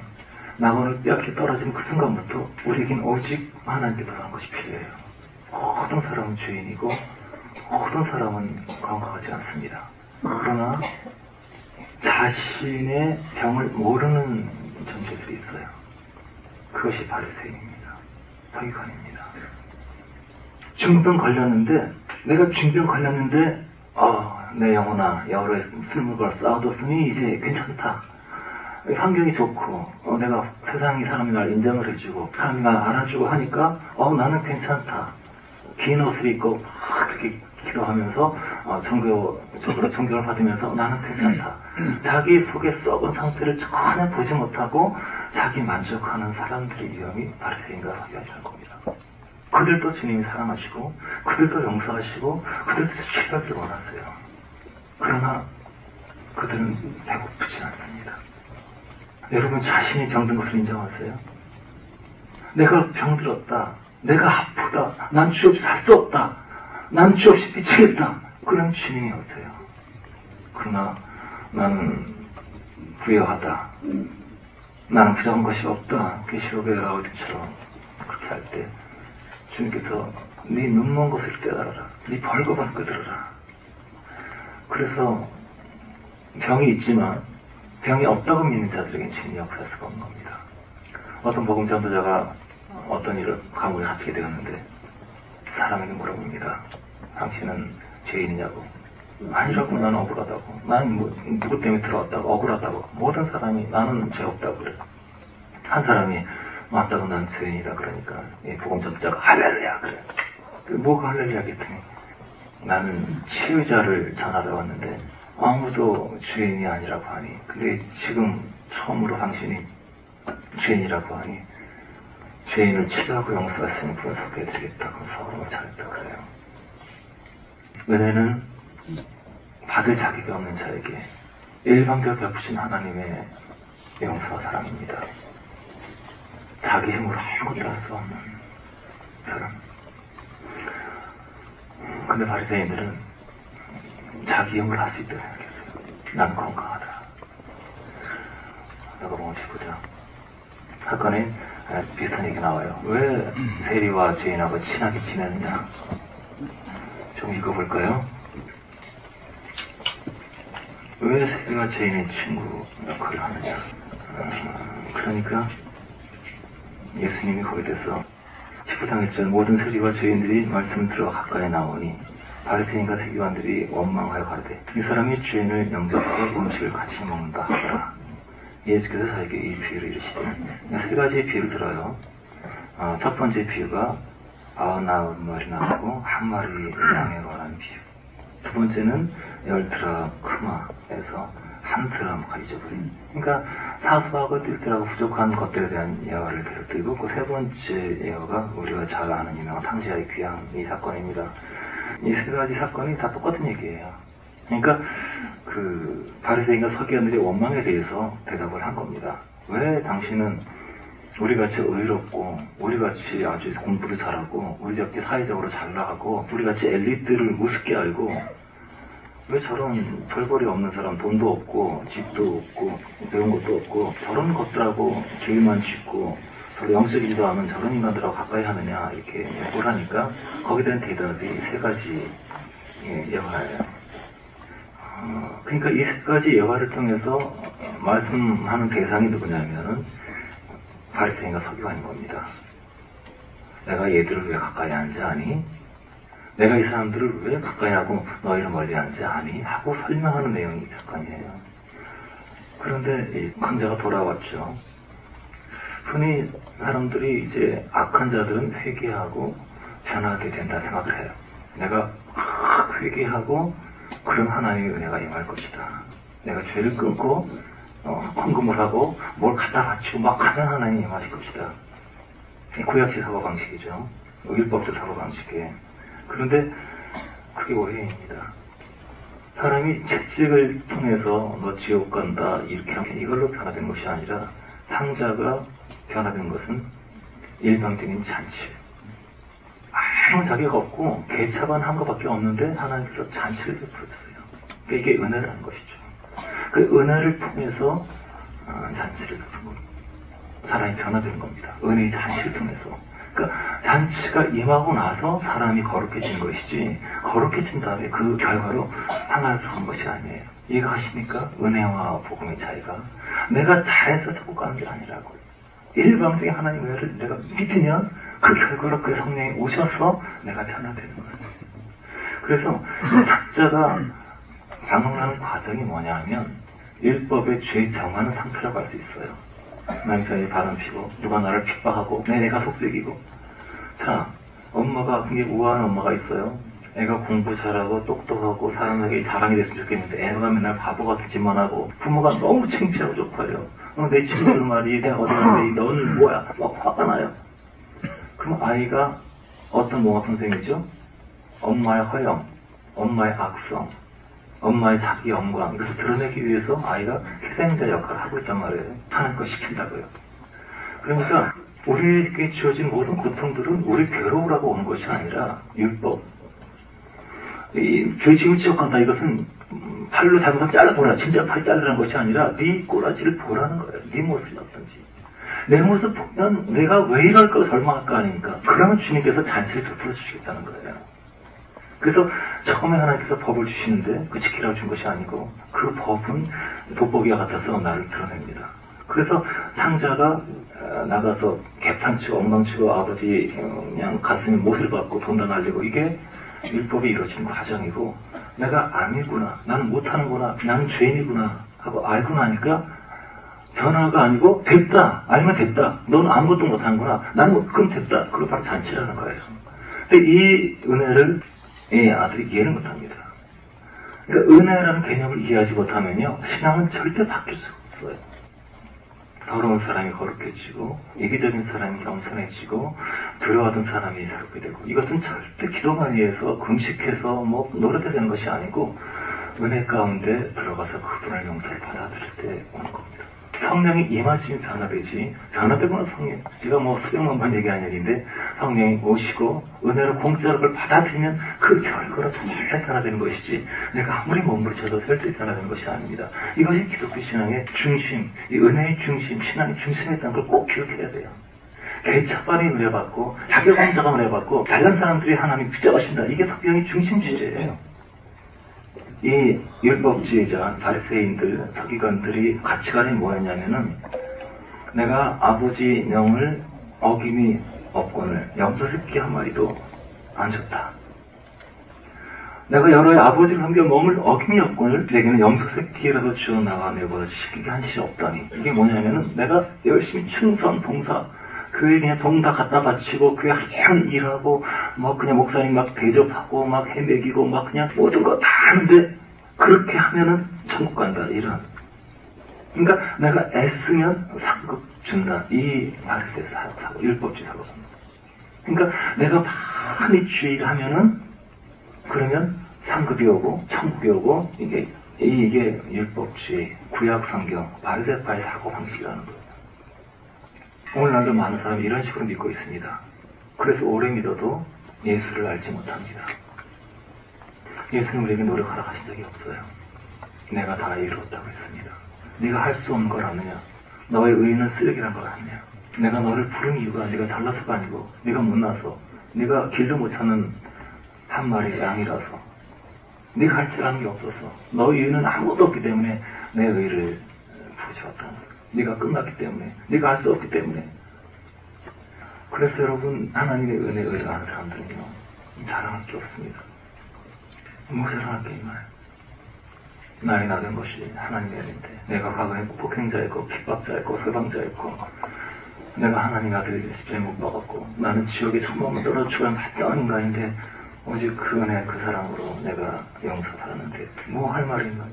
낙원을 뼈아프게 떨어진 그 순간부터 우리에겐 오직 하나님께 돌아간 것이 필요해요. 모든 사람은 죄인이고 모든 사람은 건강하지 않습니다. 그러나 자신의 병을 모르는 존재들이 있어요. 그것이 바리새인입니다. 서기관입니다. 중병 걸렸는데 내가 중병 걸렸는데 내 영혼아 여러 술물과 싸워뒀으니 이제 괜찮다. 환경이 좋고 내가 세상의 사람이 날 인정을 해주고 사람이 날 알아주고 하니까 나는 괜찮다. 긴 옷을 입고 그렇게 기도하면서 종교적으로 존경을 받으면서 나는 괜찮다. 자기 속에 썩은 상태를 전혀 보지 못하고 자기 만족하는 사람들의 유형이 바리새인과 서기관이라는 겁니다. 그들도 주님이 사랑하시고 그들도 용서하시고 그들도 치료하기를 원하세요. 그러나 그들은 배고프지 않습니다. 여러분 자신이 병든 것을 인정하세요? 내가 병들었다. 내가 아프다. 난 주 없이 살 수 없다. 난 주 없이 미치겠다. 그럼 주님이 오세요. 그러나 나는 부여하다. 나는 부정한 것이 없다. 계시록의 라우디처럼 그렇게 할 때 주님께서 네 눈먼 것을 깨달아라. 네 벌거벗은 것 들어라. 그래서 병이 있지만 병이 없다고 믿는 자들에게는 주님이 역사할 수가 없는 겁니다. 어떤 복음 전도자가 어떤 일을 감옥에 갇히게 되었는데 사람에게 물어봅니다. 당신은 죄인이냐고. 아니라고. 나는 억울하다고. 나는 누구 때문에 들어왔다고 억울하다고. 모든 사람이 나는 죄 없다고 그래. 한 사람이 맞다고 난 죄인이다 그러니까 복음 전도자가 할렐루야 그래. 뭐가 할렐루야겠더니 나는 치유자를 전하러 왔는데 아무도 죄인이 아니라고 하니 근데 지금 처음으로 당신이 죄인이라고 하니 죄인을 치료하고 용서하시는 분을 소개해드리겠다고 서울을 차렸다 그래요. 은혜는 받을 자격이 없는 자에게 일방적으로 베푸신 하나님의 용서와 사랑입니다. 자기 힘으로 아무것도 할 수 없는 사람. 근데 바리새인들은 자기 힘으로 할 수 있다고 생각했어요. 난 건강하다. 마가복음 19장 사건에 비슷한 얘기 나와요. 왜 세리와 죄인하고 친하게 지내느냐. 좀 읽어볼까요? 왜 세리와 죄인의 친구 역할을 하느냐. 그러니까 예수님이 거기에 대해서 19장 1절 모든 세리와 죄인들이 말씀을 들어 가까이 나오니 바리새인과 세기관들이 원망하여 가로되 이 사람이 죄인을 영접하여 음식을 같이 먹는다 하더라. 예수께서 자기에게 이 비유를 이르시되 세 가지 비유를 들어요. 첫 번째 비유가 99마리 나고 한 마리 양에 관한 비유. 두 번째는 10드라크마에서 한 드라크마가 잊어버린. 그러니까 사소하고 뜰뜰하고 부족한 것들에 대한 예화를 계속 들고 그 세 번째 예화가 우리가 잘 아는 유명한 상제의 귀양 이 사건입니다. 이 세 가지 사건이 다 똑같은 얘기예요. 그러니까 그 바리새인과 서기관들의 원망에 대해서 대답을 한 겁니다. 왜 당신은 우리같이 의롭고 우리같이 아주 공부도 잘하고 우리같이 사회적으로 잘 나가고 우리같이 엘리트를 우습게 알고 왜 저런 별볼이 없는 사람, 돈도 없고 집도 없고 배운 것도 없고 저런 것들하고 죄만 짓고 서로 영적이지도 않은 저런 인간들하고 가까이 하느냐 이렇게 보라니까 거기에 대한 대답이 세 가지 예화예요. 그러니까 이 세 가지 예화를 통해서 말씀하는 대상이 누구냐면은 바리새인과 서기관인 겁니다. 내가 얘들을 왜 가까이 하는지 아니? 내가 이 사람들을 왜 가까이 하고 너희를 멀리 하는지 아니? 하고 설명하는 내용이 이 사건이에요. 그런데 이 강자가 돌아왔죠. 흔히 사람들이 이제 악한 자들은 회개하고 변하게 된다 생각을 해요. 내가 회개하고 그럼 하나님의 은혜가 임할 것이다. 내가 죄를 끊고 헌금을 하고 뭘 갖다 바치고 막 하면 하나님이 임하실 것이다. 구약식 사고방식이죠. 율법적 사고방식에. 그런데 그게 오해입니다. 사람이 채찍을 통해서 너 지옥 간다 이렇게 하면 이걸로 변화된 것이 아니라 상자가 변화된 것은 일방적인 잔치. 아무 자격 없고 개차반 한 것밖에 없는데 하나님께서 잔치를 베풀어주세요. 그러니까 이게 은혜라는 것이죠. 그 은혜를 통해서 잔치를 베풀고 사람이 변화되는 겁니다. 은혜의 잔치를 통해서. 그러니까 잔치가 임하고 나서 사람이 거룩해지는 것이지 거룩해진 다음에 그 결과로 하나를 한 것이 아니에요. 이해가 가십니까? 은혜와 복음의 차이가. 내가 잘해서 자꾸 가는 게 아니라고요. 일방적인 하나님 은혜를 내가 믿으면 그 결과로 그 성령이 오셔서 내가 변화되는 거예요. 그래서 작자가 방황하는 과정이 뭐냐 하면 율법의 죄 정하는 상태라고 할 수 있어요. 남편이 바람피고 누가 나를 핍박하고 내가 속삭이고. 자, 엄마가 굉장히 우아한 엄마가 있어요. 애가 공부 잘하고 똑똑하고 사람에게 자랑이 됐으면 좋겠는데 애가 맨날 바보같은 짓만 하고 부모가 너무 창피하고 쪽팔려. 내 친구들 말이 내가 어디 갔는데 너는 뭐야? 막 화가 나요. 그럼 아이가 어떤 몽학 선생이죠? 엄마의 허영, 엄마의 악성, 엄마의 자기 영광, 이것을 드러내기 위해서 아이가 희생자 역할을 하고 있단 말이에요. 하는 걸 시킨다고요. 그러니까 우리에게 주어진 모든 고통들은 우리 괴로우라고 오는 것이 아니라 율법. 죄 지을 지옥한다 이것은 팔로 잘못하면 잘라보라. 진짜 팔 자르라는 것이 아니라 네 꼬라지를 보라는 거예요. 네 모습이 어떤지. 내 모습 보면 내가 왜 이럴까 절망할 거 아닙니까? 그러면 주님께서 잔치를 베풀어 주시겠다는 거예요. 그래서 처음에 하나님께서 법을 주시는데 그 지키라고 준 것이 아니고 그 법은 돋보기와 같아서 나를 드러냅니다. 그래서 상자가 나가서 개판치고 엉망치고 아버지 그냥 가슴에 못을 박고 돈다 날리고 이게 율법이 이루어진 과정이고 내가 아니구나, 나는 못하는구나, 나는 죄인이구나 하고 알고 나니까 변화가 아니고 됐다, 알면 됐다, 너는 아무것도 못하는구나, 나는 그럼 됐다. 그거 바로 잔치라는 거예요. 근데 이 은혜를 이 아들이 이해를 못합니다. 그러니까 은혜라는 개념을 이해하지 못하면요 신앙은 절대 바뀔 수가 없어요. 더러운 사람이 거룩해지고 이기적인 사람이 겸손해지고 두려워하던 사람이 새롭게 되고 이것은 절대 기도 많이 해서 금식해서 뭐 노력해야 되는 것이 아니고 은혜 가운데 들어가서 그분의 용서를 받아들일 때 오는 겁니다. 성령이 임하시면 변화되지 변화되거나 성령 제가 뭐 수백만 번 얘기한 얘기인데 성령이 오시고 은혜로 공짜로 그걸 받아들이면 그 결과로 정말 변화되는 것이지 내가 아무리 몸부림쳐도 절대 변화되는 것이 아닙니다. 이것이 기독교 신앙의 중심, 이 은혜의 중심, 신앙의 중심에 있다는 걸 꼭 기억해야 돼요. 개척반이 은혜받고 자격검사가 은혜받고 잘난 사람들이 하나님 붙잡으신다. 이게 성경의 중심 주제예요. 이 율법주의자 바리새인들 서기관들이 가치관이 뭐였냐면은 내가 아버지 명을 어김이 없거늘 염소새끼 한 마리도 안 줬다. 내가 여러의 아버지를 섬겨 몸을 어김이 없거늘 내게는 염소새끼라도 주어 나가 내보다 지키게 한 짓이 없다니. 이게 뭐냐면은 내가 열심히 충성 봉사 교회 그냥 돈 다 갖다 바치고 교회 하루 일하고 막 그냥 목사님 막 대접하고 막 해먹이고 막 그냥 모든 거 다 하는데 그렇게 하면은 천국 간다. 이런. 그러니까 내가 애쓰면 상급 준다. 이 바리새인 사고 율법주의 사고. 그러니까 내가 많이 주의를 하면은 그러면 상급이 오고 천국이 오고 이게 율법주의 구약 성경 바리새파의 사고 방식이라는 거예요. 오늘날도 많은 사람이 이런 식으로 믿고 있습니다. 그래서 오래 믿어도 예수를 알지 못합니다. 예수는 우리에게 노력하라 하신 적이 없어요. 내가 다 이루었다고 했습니다. 네가 할 수 없는 걸 아느냐? 너의 의는 쓰레기란 걸 아느냐? 내가 너를 부른 이유가 네가 잘나서가 아니고 네가 못나서 네가 길도 못 찾는 한 마리 양이라서 네가 할 줄 아는 게 없어서 너의 의는 아무것도 없기 때문에 내 의를 부어주었다는 거예요. 네가 끝났기 때문에 네가 할 수 없기 때문에. 그래서 여러분 하나님의 의를 아는 사람들은요 자랑할 게 없습니다. 뭐 자랑할 게 있나요? 나이 나된 것이 하나님의 은혜인데 내가 과거에 폭행자였고 핍박자였고 회방자였고 내가 하나님 아들에게 십자가에 못 박았고 나는 지옥에 천만번 떨어져 죽어야 마땅한 인간인데 오직 그 은혜 그 사랑으로 내가 용서받았는데 뭐 할 말이 있나?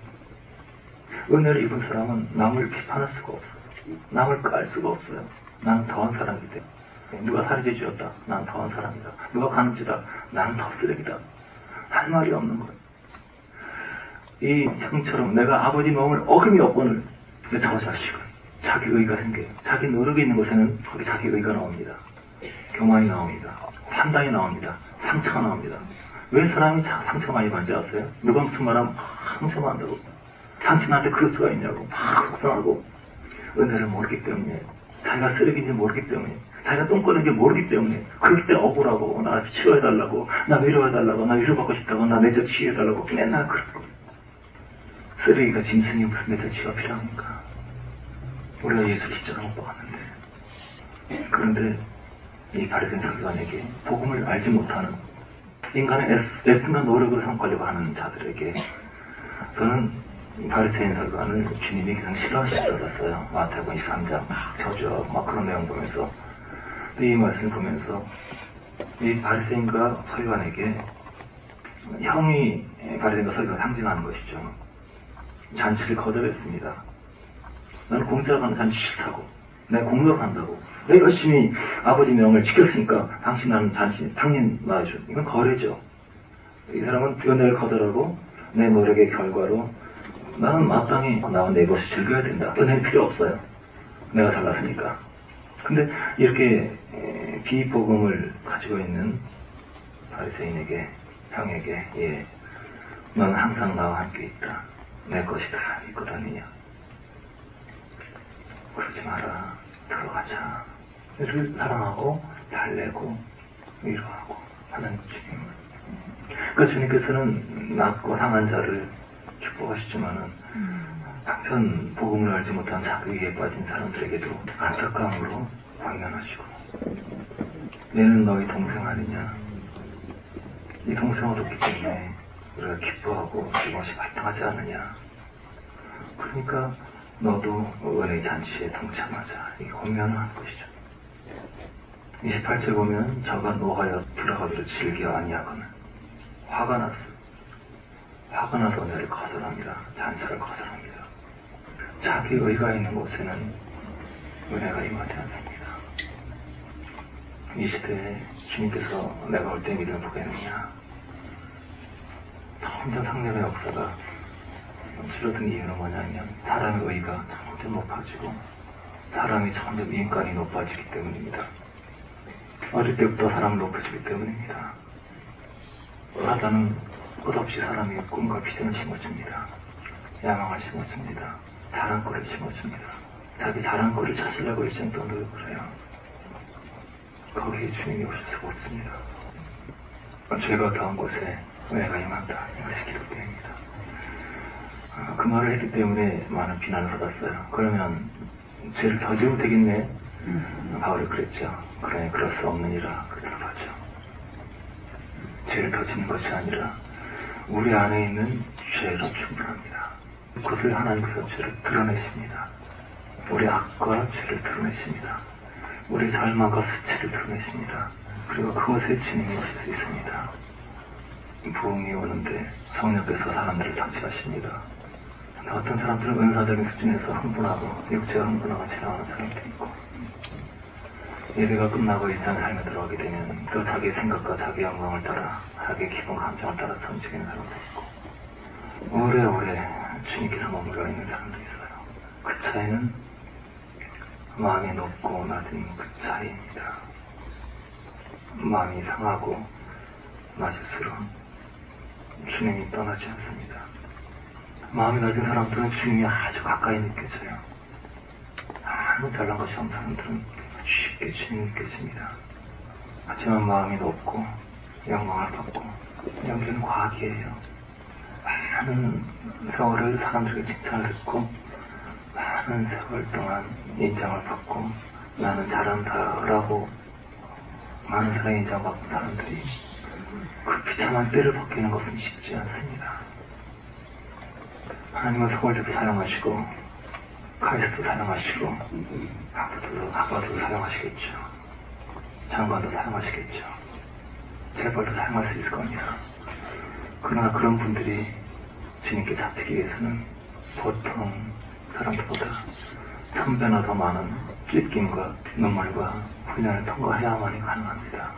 은혜를 입은 사람은 남을 비판할 수가 없어요. 남을 깔 수가 없어요. 나는 더한 사람이기 때문에. 누가 살인죄 지었다. 나는 더한 사람이다. 누가 가늠죄다. 나는 더 쓰레기다. 할 말이 없는 거예요. 이 형처럼 내가 아버지 마음을 어금이 없거늘 저 자식은 자기 의가 생겨요. 자기 노력이 있는 곳에는 거기 자기 의가 나옵니다. 교만이 나옵니다. 판단이 나옵니다. 상처가 나옵니다. 왜 사람이 상처 많이 받지 아세요? 누가 무슨 말하면 상처 받는다고. 당신한테 그럴 수가 있냐고 막 속상하고 은혜를 모르기 때문에 자기가 쓰레기인지 모르기 때문에 자기가 똥꼬는지 모르기 때문에 그럴 때 억울하고 나 치료해달라고 나 위로해달라고 나 위로받고 싶다고 나 내적 치유해달라고 맨날 그러고 쓰레기가 짐승이 무슨 내적 치유가 필요합니까? 우리가 예수 십자가 못 박았는데 그런데 이 바리새인 서기관에게 복음을 알지 못하는 인간의 애씀과 노력으로 삼가려고 하는 자들에게 저는 바리새인 서기관을 주님이 그냥 싫어하시더랬어요. 마태복음 23장 막 저주하고 막 그런 내용 보면서 이 말씀을 보면서 이 바리새인과 서기관에게 형이 바리새인과 서기관을 상징하는 것이죠. 잔치를 거절했습니다. 나는 공짜로 가는 잔치 싫다고. 내가 공격한다고. 내가 열심히 아버지 명을 지켰으니까 당신 나는 잔치 당연 놔줘. 이건 거래죠. 이 사람은 은혜를 거절하고 내 노력의 결과로 나는 마땅히 나와 내 것을 즐겨야 된다. 은혜는 필요 없어요. 내가 잘났으니까. 근데 이렇게 비복음을 가지고 있는 바리새인에게 형에게 너는 항상 나와 함께 있다. 내 것이 다 있거든요. 그러지 마라. 들어가자. 를 사랑하고 달래고 위로하고 하는 주님. 그러니까 주님께서는 낮고 상한 자를 축복하시지만은 한편 복음을 알지 못한 자기에 빠진 사람들에게도 안타까움으로 방면하시고 얘는 너희 동생 아니냐? 이 동생은 없기 때문에 우리가 기뻐하고 이것이 발등하지 않느냐? 그러니까 너도 은혜의 잔치에 동참하자. 이게 권면을 하는 것이죠. 28절 보면 저가 노하여 들어가기를 즐겨 아니하거늘 화가 났어. 화가 나서 은혜를 거절합니다. 잔치를 거절합니다. 자기 의가 있는 곳에는 은혜가 임하지 않습니다. 이 시대에 주님께서 내가 올 때 믿음을 보겠느냐? 점점 상례의 역사가 줄어든 이유는 뭐냐면 사람의 의가 점점 높아지고 사람이 점점 인간이 높아지기 때문입니다. 어릴 때부터 사람을 높아지기 때문입니다. 하다는 끝없이 사람이 꿈과 비전을 심어줍니다. 야망을 심어줍니다. 자랑거리를 심어줍니다. 자기 자랑거리를 찾으려고 일생 동안 노력을 해요. 거기에 주님이 오실 수가 없습니다. 죄가 더한 곳에 은혜가 임한다. 이것이 기록되어입니다. 그 말을 했기 때문에 많은 비난을 받았어요. 그러면 죄를 더 지어도 되겠네? 바울이 그랬죠. 그러니 그럴 수 없느니라 그러더라고 하죠. 죄를 더 짓는 것이 아니라 우리 안에 있는 죄로 충분합니다. 그것을 하나님께서 죄를 드러내십니다. 우리 악과 죄를 드러내십니다. 우리 잘못과 수치를 드러내십니다. 그리고 그것에 주님이 오실 수 있습니다. 부흥이 오는데 성령께서 사람들을 장치하십니다. 어떤 사람들은 은사적인 수준에서 흥분하고 육체가 흥분하고 지나가는 사람도 있고, 예배가 끝나고 일상 삶에 들어가게 되면 또 자기의 생각과 자기 영광을 따라 자기의 기분 감정을 따라 움직이는 사람도 있고, 오래오래 주님께서 머물러 있는 사람도 있어요. 그 차이는 마음이 높고 낮은 그 차이입니다. 마음이 상하고 낮을수록 주님이 떠나지 않습니다. 마음이 낮은 사람들은 주님이 아주 가까이 느껴져요. 아무 잘난 것이 없는 사람들은 쉽게 주님이 느껴집니다. 하지만 마음이 높고 영광을 받고, 여기는 과학이에요. 많은 세월을 사람들에게 칭찬을 듣고 많은 세월 동안 인정을 받고 나는 잘한다라고 많은 사람의 인정받는 사람들이 그 비참한 때를 벗기는 것은 쉽지 않습니다. 하나님은 서울대도 사용하시고 카이스트도 사용하시고 하버드도 사용하시겠죠. 장관도 사용하시겠죠. 재벌도 사용할 수 있을 겁니다. 그러나 그런 분들이 주님께 잡히기 위해서는 보통 사람들보다 1000배나 더 많은 찢김과 눈물과 훈련을 통과해야만이 가능합니다.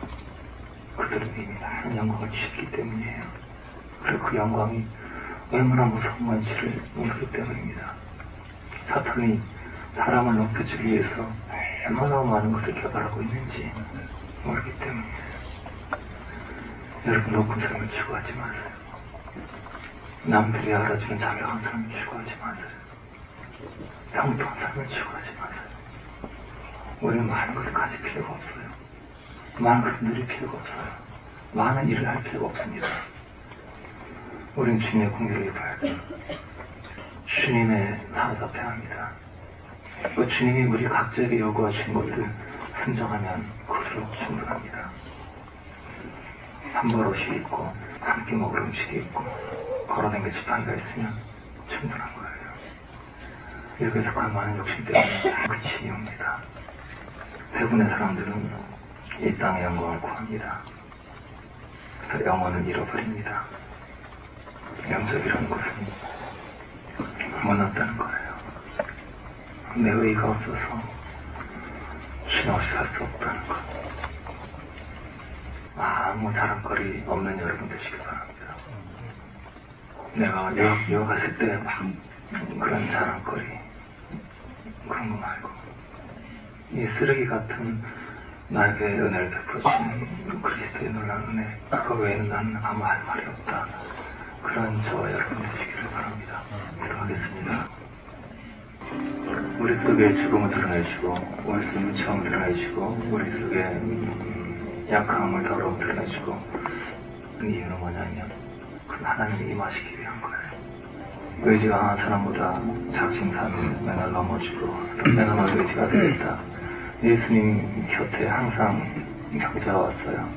그들은 이미 많은 영광을 주셨기 때문이에요. 그리고 그 영광이 얼마나 무서운 건지를 모르기 때문입니다. 사탄이 사람을 높여주기 위해서 얼마나 많은 것을 개발하고 있는지 모르기 때문이에요. 여러분, 높은 사람을 추구하지 마세요. 남들이 알아주는 자명한 사람을 추구하지 마세요. 평범한 사람을 추구하지 마세요. 우리는 많은 것을 가질 필요가 없어요. 많은 것을 누릴 필요가 없어요. 많은 일을 할 필요가 없습니다. 우리는 주님의 공의를 입어야죠. 주님의 사로잡혀야 합니다. 그 주님이 우리 각자에게 요구하신 것을 순종하면 그것으로 충분합니다. 한 벌 옷이 있고 함께 먹을 음식이 있고 걸어다니는 지팡이가 있으면 충분한 거예요. 여기서 그 많은 욕심 때문에 끝이 옵니다. 대부분의 사람들은 이 땅의 영광을 구합니다. 그래서 영혼을 잃어버립니다. 영적이라는 것은 못났다는 거예요. 내 의가 없어서 주님 없이 살 수 없다는 것. 아무 자랑거리 없는 여러분 되시길 바랍니다. 내가 여기 갔을 때 막 그런 자랑거리 그런 거 말고, 이 쓰레기 같은 나에게 은혜를 베풀어주신 그리스도의 놀라운 은혜, 그거 외에는 나는 아무 할 말이 없다. 그런 저와 여러분 되시기를 바랍니다. 기도하겠습니다. 우리 속에 죽음을 드러내시고 우리 속에 무청을 드러내시고 우리 속에 약함을 더러움을 드러내시고, 그 이유는 뭐냐면 그 하나님이 임하시기 위한 거예요. 의지가 강한 사람보다 작심삼일 맨날 넘어지고 맨날 의지가 되겠다. 예수님 곁에 항상 경제가 왔어요.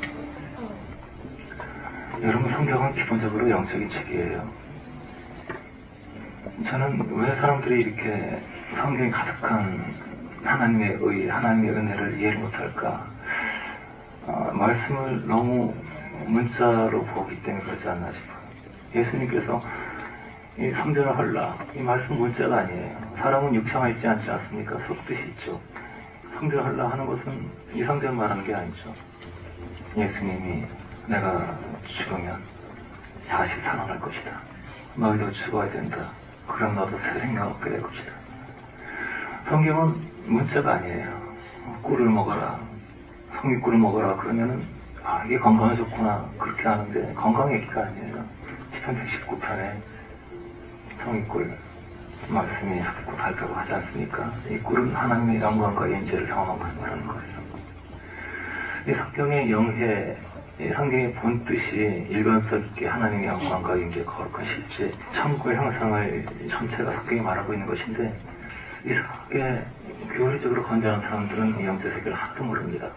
여러분, 성경은 기본적으로 영적인 책이에요. 저는 왜 사람들이 이렇게 성경이 가득한 하나님의 의, 하나님의 은혜를 이해를 못할까? 말씀을 너무 문자로 보기 때문에 그렇지 않나 싶어요. 예수님께서 이 성전을 헐라, 이 말씀 문자가 아니에요. 사람은 육체가 있지 않지 않습니까? 속뜻이 있죠. 성전을 헐라 하는 것은 이 성전 말하는 게 아니죠. 예수님이 내가 죽으면 다시 살아날 것이다. 너희도 죽어야 된다. 그럼 너도 새 생명 얻게 될 것이다. 성경은 문자가 아니에요. 꿀을 먹어라, 성의꿀을 먹어라 그러면은 이게 건강에 좋구나 그렇게 하는데, 건강의 얘기가 아니에요. 시편 119편에 성의꿀 말씀이 자꾸 발표가 하지 않습니까? 이 꿀은 하나님의 영광과 인재를 경험하는 거라는 거예요. 이 성경의 영해, 이 성경의 본 뜻이 일관성 있게 하나님의 영광과 임재 거룩한 실제, 천국의 형상을 전체가 성경이 말하고 있는 것인데, 이 성경에 교리적으로 건전한 사람들은 이 영재 세계를 하나도 모릅니다.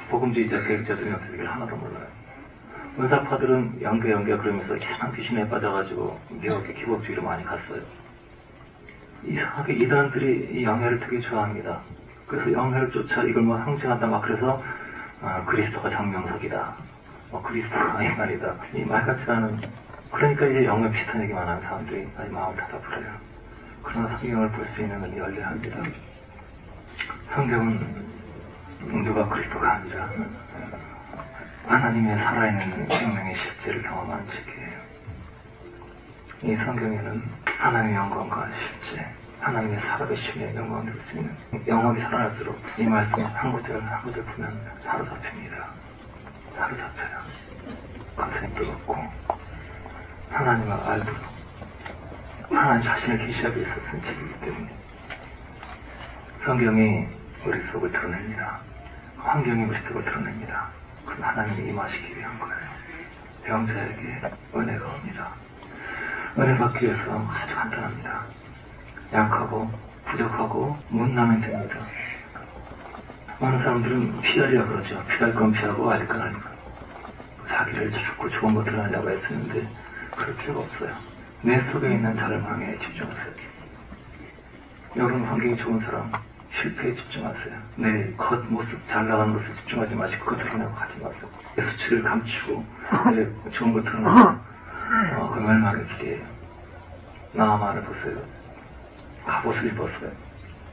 복음주의자, 계획자들은 영재 세계를 하나도 몰라요. 은사파들은 연계 그러면서 이상한 귀신에 빠져가지고 미국의 기복주의로 많이 갔어요. 이상하게 이단들이 이 영해를 되게 좋아합니다. 그래서 영해를 쫓아 이걸 뭐 상징한다 막 그래서 그리스도가 정명석이다. 그리스도가 이 말이다. 이 말 같지 않은, 그러니까 이제 영해 비슷한 얘기만 하는 사람들이 아주 마음을 닫아버려요. 그러나 성경을 볼 수 있는 눈이 열려야 합니다. 성경은 누가 그리스도가 아니라 하나님의 살아있는 생명의 실제를 경험하는 책이에요. 이 성경에는 하나님의 영광과 실제, 하나님의 살아계심의 영광을 볼 수 있는, 영혼이 살아날수록 이 말씀 한 구절 한 구절 보면 사로잡힙니다. 사로잡혀요. 가슴이 뜨겁고 하나님을 알고 하나님 자신을 계시하기 위해서 쓴 책이기 때문에 성경이 우리 속을 드러냅니다. 환경이 우리 속을 드러냅니다. 그럼 하나님이 임하시기 위한 거예요. 병자에게 은혜가 옵니다. 은혜 받기 위해서 아주 간단합니다. 약하고 부족하고 못나면 됩니다. 많은 사람들은 피하려 그러죠. 피할 건 피하고 아닐 건 아니고 자기를 자꾸 좋은 것을 하려고 애쓰는데 그럴 필요가 없어요. 내 속에 있는 자를망에 집중하세요. 여러분 환경이 좋은 사람 실패에 집중하세요. 내 겉모습 잘 나가는 것에 집중하지 마시고 그거 드러내고 가지 마세요. 내 수치를 감추고 내 좋은 걸 드러내고 그 멸망의 길이에요. 나아만을 보세요. 갑옷을 입었어요.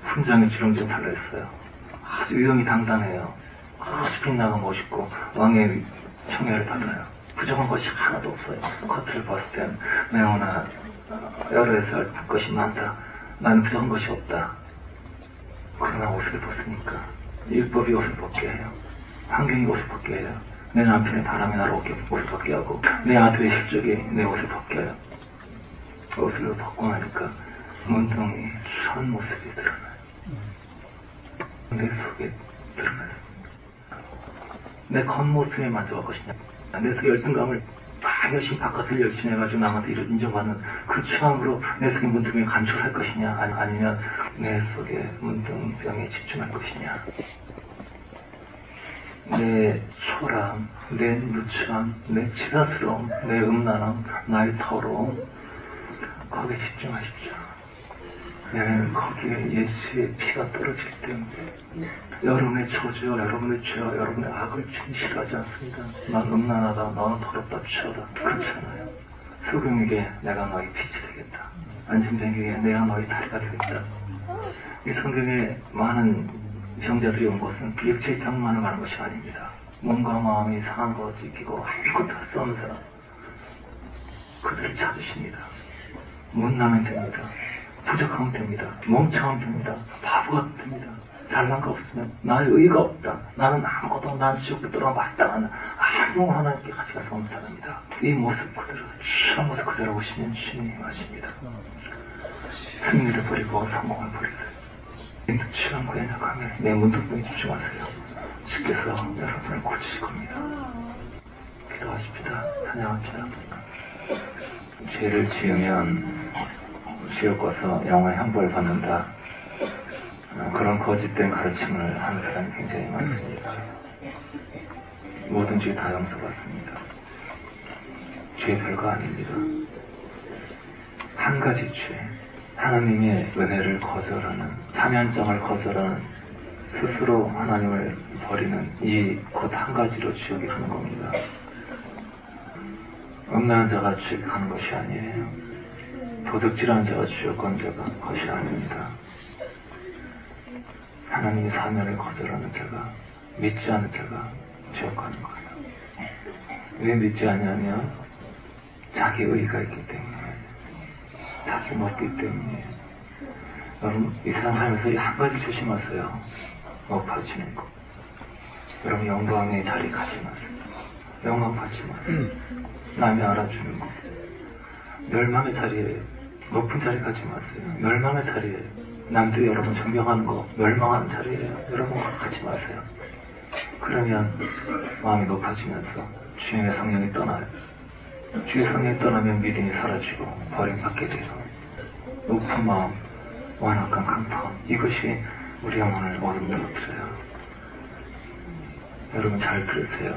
훈장에 주렁주렁 달려있어요. 아주 위엄이 당당해요. 아주 빛나고 멋있고 왕의 청애를 받아요. 부정한 것이 하나도 없어요. 겉을 봤을 땐 매우나 여러 해서 알 것이 많다. 나는 부정한 것이 없다. 그러나 옷을 벗으니까 율법이 옷을 벗게 해요. 환경이 옷을 벗게 해요. 내 남편의 바람이 나를 옷을 벗게 하고 내 아들의 실족이 내 옷을 벗게 해요. 옷을 벗고 나니까 문둥이 선 모습이 드러나요. 내 속에 드러나요. 내 겉모습에 만족할 것이냐, 내 속에 열등감을 다 열심히 바깥을 열심히 해가지고 남한테 인정받는 그 취함으로 내 속에 문둥이에 감춰살 것이냐, 아니면 내 속에 문둥병에 집중할 것이냐. 내 초라함, 내 누추함, 내 치사스러움, 내 음란함, 나의 더러움, 거기에 집중하십시오. 왜냐하면 거기에 예수의 피가 떨어질 때문에 여러분의 저주와 여러분의 죄와 여러분의 악을 주님 싫어하지 않습니다. 난 음란하다, 너는 더럽다, 추하다. 그렇잖아요. 소금에게 내가 너희 빛이 되겠다. 안심뱅이에게 내가 너희 다리가 되겠다. 이 성경에 많은 병자들이 온 것은 육체의 병만을 말하는 것이 아닙니다. 몸과 마음이 상한 것 지키고 아무것도 할 수 없는 사람, 그들을 찾으십니다. 못나면 됩니다. 부족하면 됩니다. 멍청하면 됩니다. 바보가 됩니다. 잘난 거 없으면 나의 의의가 없다. 나는 아무것도 난 지옥에 들어가 마땅한 아무 하나님께 같이 가서 없는 사람입니다. 이 모습 그대로, 추한 모습 그대로 오시면 주님이 하십니다. 승리를 버리고 성공을 버리세요. 취한 거에 나가면 내 문득부에 집중하세요. 주께서 여러분을 고치실 겁니다. 기도하십시다. 찬양합시다. 죄를 지으면 지옥 가서 영원히 형벌을 받는다. 그런 거짓된 가르침을 하는 사람이 굉장히 많습니다. 모든 죄 다 용서받습니다. 죄 별거 아닙니다. 한 가지 죄, 하나님의 은혜를 거절하는, 사면장을 거절하는, 스스로 하나님을 버리는 이 곧 한 가지로 지옥에 가는 겁니다. 음란한 자가 지옥에 가는 것이 아니에요. 도둑질하는 자가 지옥 가는 자가 것이 아닙니다. 하나님의 사면을 거절하는 자가, 믿지 않는 자가 지옥 가는 거예요. 왜 믿지 않냐면 자기 의의가 있기 때문에, 자기 멋있기 때문에. 여러분 이 세상 살면서 한 가지 조심하세요. 높아지는 거. 여러분 영광의 자리 가지 마세요. 영광 받지 마세요. 남이 알아주는 거. 멸망의 자리에, 높은 자리 가지 마세요. 멸망의 자리에, 남들이 여러분 존경하는 거 멸망하는 자리에요. 여러분 가지 마세요. 그러면 마음이 높아지면서 주님의 성령이 떠나요. 주의 성령이 떠나면 믿음이 사라지고 버림받게 돼요. 높은 마음, 완악한 강파, 이것이 우리 영혼을 어둠떨어뜨려요. 여러분 잘 들으세요.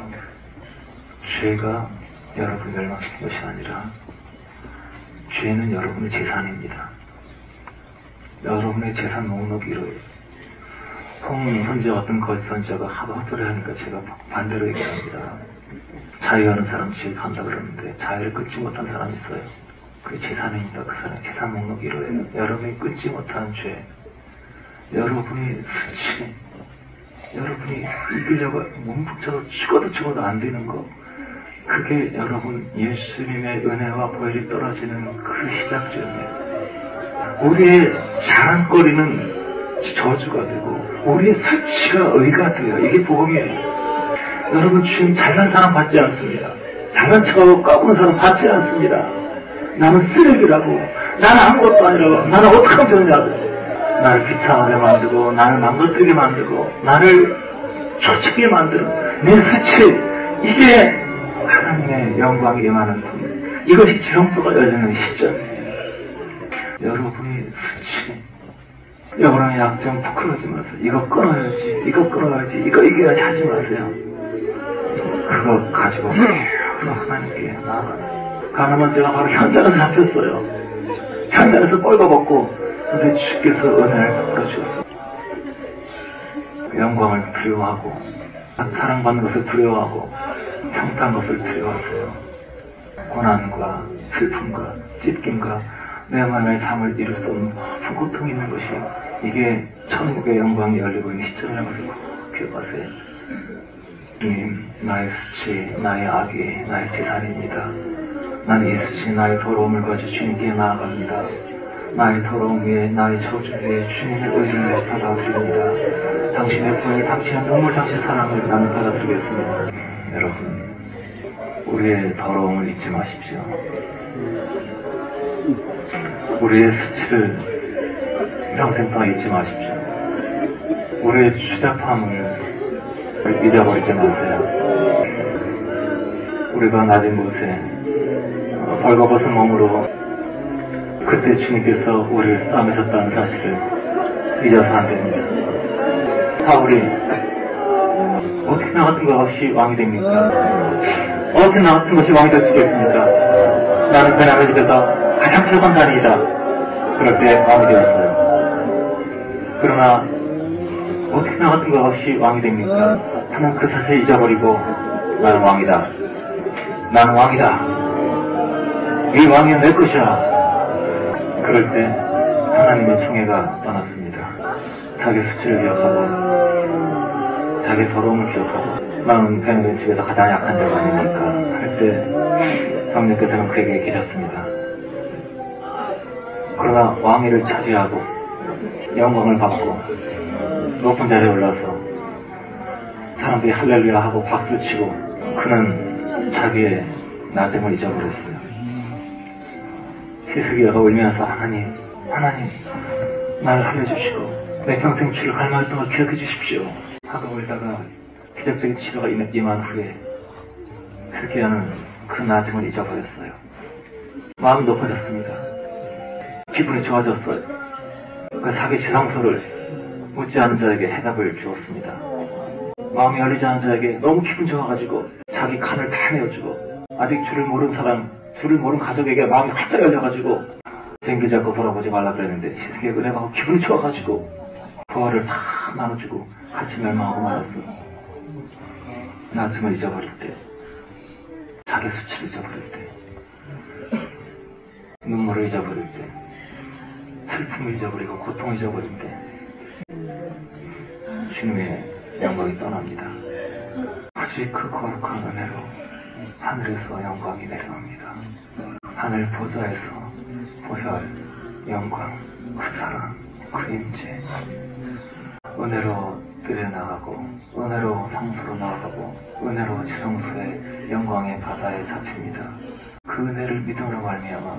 죄가 여러분을 멸망시킨 것이 아니라 죄는 여러분의 재산입니다. 여러분의 재산 목록 1호예요. 홍 선지자 같은 거짓 선지자가 하도 헛소리 하니까 제가 반대로 얘기합니다. 자유하는 사람 지옥 간다 그러는데 자유를 끊지 못한 사람이 있어요. 그게 재산입니다. 그 사람 재산 목록 1호예요. 여러분이 끊지 못한 죄, 여러분이 수치, 여러분이 이기려고 몸부쳐서 죽어도 안 되는 거, 그게 여러분 예수님의 은혜와 보혈이 떨어지는 그 시작점이에요. 우리의 자랑거리는 저주가 되고 우리의 수치가 의가 돼요. 이게 복음이에요. 여러분 주님 잘난 사람 받지 않습니다. 잘난 척하고 까부는 사람 받지 않습니다. 나는 쓰레기라고, 나는 아무것도 아니라고, 나는 어떻게 하면 되냐고, 나를 비참하게 만들고 나를 망가뜨리게 만들고 나를 초치게 만드는 내 수치, 이게 하나님의 영광이 임하는 분, 이것이 지성소가 열리는 시점이에요. 여러분이 수치, 여러분의 약점 부끄러워하지 마세요. 이거 끊어야지, 이거 이겨야지 하지 마세요. 그거 가지고 하나님께 나아가요. 가늠한 제가 바로 현장에서 잡혔어요. 현장에서 뻘거벗고, 근데 주께서 은혜를 베풀어 주었어요. 영광을 두려워하고, 사랑받는 것을 두려워하고, 평탄 것을 두려워하세요. 고난과 슬픔과 찢김과 내 마음의 삶을 이룰 수 없는 고통이 있는 것이, 이게 천국의 영광이 열리고 있는 시점이라는 것을 기억하세요. 주님, 나의 수치, 나의 악이 나의 재산입니다. 나는 이 수치, 나의 더러움을 가지고 주님께 나아갑니다. 나의 더러움 위에, 나의 저주 위에 주님의 의를 위해 받아드립니다. 당신의 보혈, 당신의 눈물, 당신의 사랑을 나는 받아드리겠습니다. 여러분, 우리의 더러움을 잊지 마십시오. 우리의 수치를 평생 동안 잊지 마십시오. 우리의 추잡함을 잊어버리지 마세요. 우리가 낮은 곳에 벌거벗은 몸으로 그때 주님께서 우리를 싸매셨다는 사실을 잊어서 안 됩니다. 사울이 어떻게 나 같은 것 없이 왕이 됩니까? 어떻게 나 같은 것이 왕이 될 수 있겠습니까? 나는 베냐민 집에서 가장 부족한 자이다. 그럴 때 왕이 되었어요. 그러나 어떻게 나 같은 것 없이 왕이 됩니까? 하나는 그 사실을 잊어버리고 나는 왕이다. 나는 왕이다. 이 왕이 내 것이야. 그럴 때 하나님의 총애가 떠났습니다. 자기 수치를 기억하고 자기 더러움을 기억하고 나는 베냐민 집에서 가장 약한 자가 아닙니까? 할 때 성령께서는 그에게 계셨습니다. 그러나 왕위를 차지하고 영광을 받고 높은 자리에 올라서 사람들이 할렐루야 하고 박수를 치고 그는 자기의 낮음을 잊어버렸어요. 히스기야가 울면서 하나님 나를 살려주시고 내 평생 주를 갈망했던 걸 기억해 주십시오 하고 울다가 기적적인 치료가 임한 후에 히스기야는 그 낮음을 잊어버렸어요. 마음이 높아졌습니다. 기분이 좋아졌어요. 그 자기 지상소를 묻지 않은 자에게 해답을 주었습니다. 마음이 열리지 않은 자에게 너무 기분 좋아가지고 자기 칸을 다 내어주고 아직 주를 모르는 사람, 주를 모르는 가족에게 마음이 활짝 열려가지고 쟁기 잡고 돌아보지 말라 그랬는데 히스기야가 은혜 받고 기분이 좋아가지고 부활을 다 나눠주고 같이 멸망하고 말았어요. 낮음을 잊어버릴 때, 자기 수치를 잊어버릴 때, 눈물을 잊어버릴 때, 슬픔을 잊어버리고 고통을 잊어버릴 때 주님의 영광이 떠납니다. 오직 그 거룩한 은혜로 하늘에서 영광이 내려옵니다. 하늘 보좌에서 보혈, 영광, 그 사랑, 그 임재, 은혜로 들여나가고 은혜로 성소로 나아가고 은혜로 지성소의 영광의 바다에 잡힙니다. 그 은혜를 믿음으로 말미암아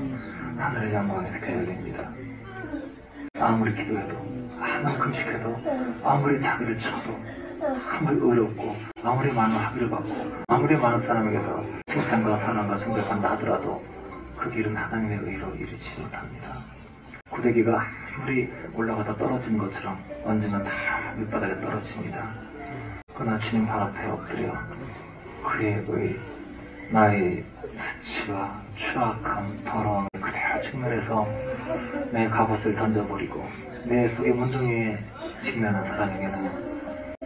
하늘의 영광이 이렇게 열립니다. 아무리 기도해도 아무리 금식해도 아무리 자기를 쳐도 아무리 어렵고 아무리 많은 학위를 받고 아무리 많은 사람에게서 칭찬과 사랑과 존경한다 하더라도 그 길은 하나님의 의로 이르지 못합니다. 구데기가 아무리 올라가다 떨어진 것처럼 언젠가 다 밑바닥에 떨어집니다. 그러나 주님 발 앞에 엎드려 그의 의, 나의 수치와 추악함, 더러움을 그대로 직면해서 내 갑옷을 던져버리고 내 속의 문둥이에 직면한 사람에게는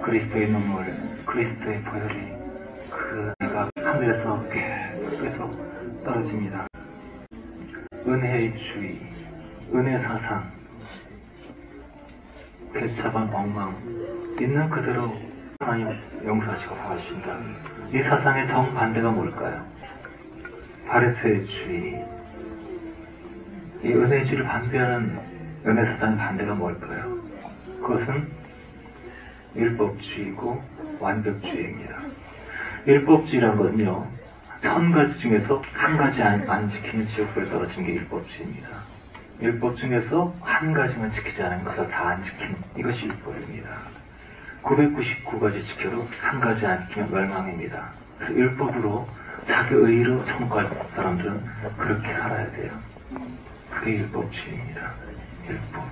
그리스도의 눈물, 그리스도의 보혈이 그 내가 하늘에서 계속해서 떨어집니다. 은혜의 주의, 은혜 사상, 개차반 엉망, 있는 그대로 하나님 용서하시고 사하신다. 이 사상의 정반대가 뭘까요? 바리새의 주의, 이 은혜의 주의를 반대하는 은혜 사상의 반대가 뭘까요? 그것은 율법주의고 완벽주의입니다. 율법주의라는 것은요, 1000가지 중에서 한 가지 안 지키는 지옥불에 떨어진 게 율법주의입니다. 율법 중에서 한 가지만 지키지 않은 것을 다 안 지키는 이것이 율법입니다. 999가지 지켜도 한 가지 안 지키면 멸망입니다. 그래서 율법으로 자기 의의로 청구할 사람들은 그렇게 살아야 돼요. 그게 율법주의입니다. 율법.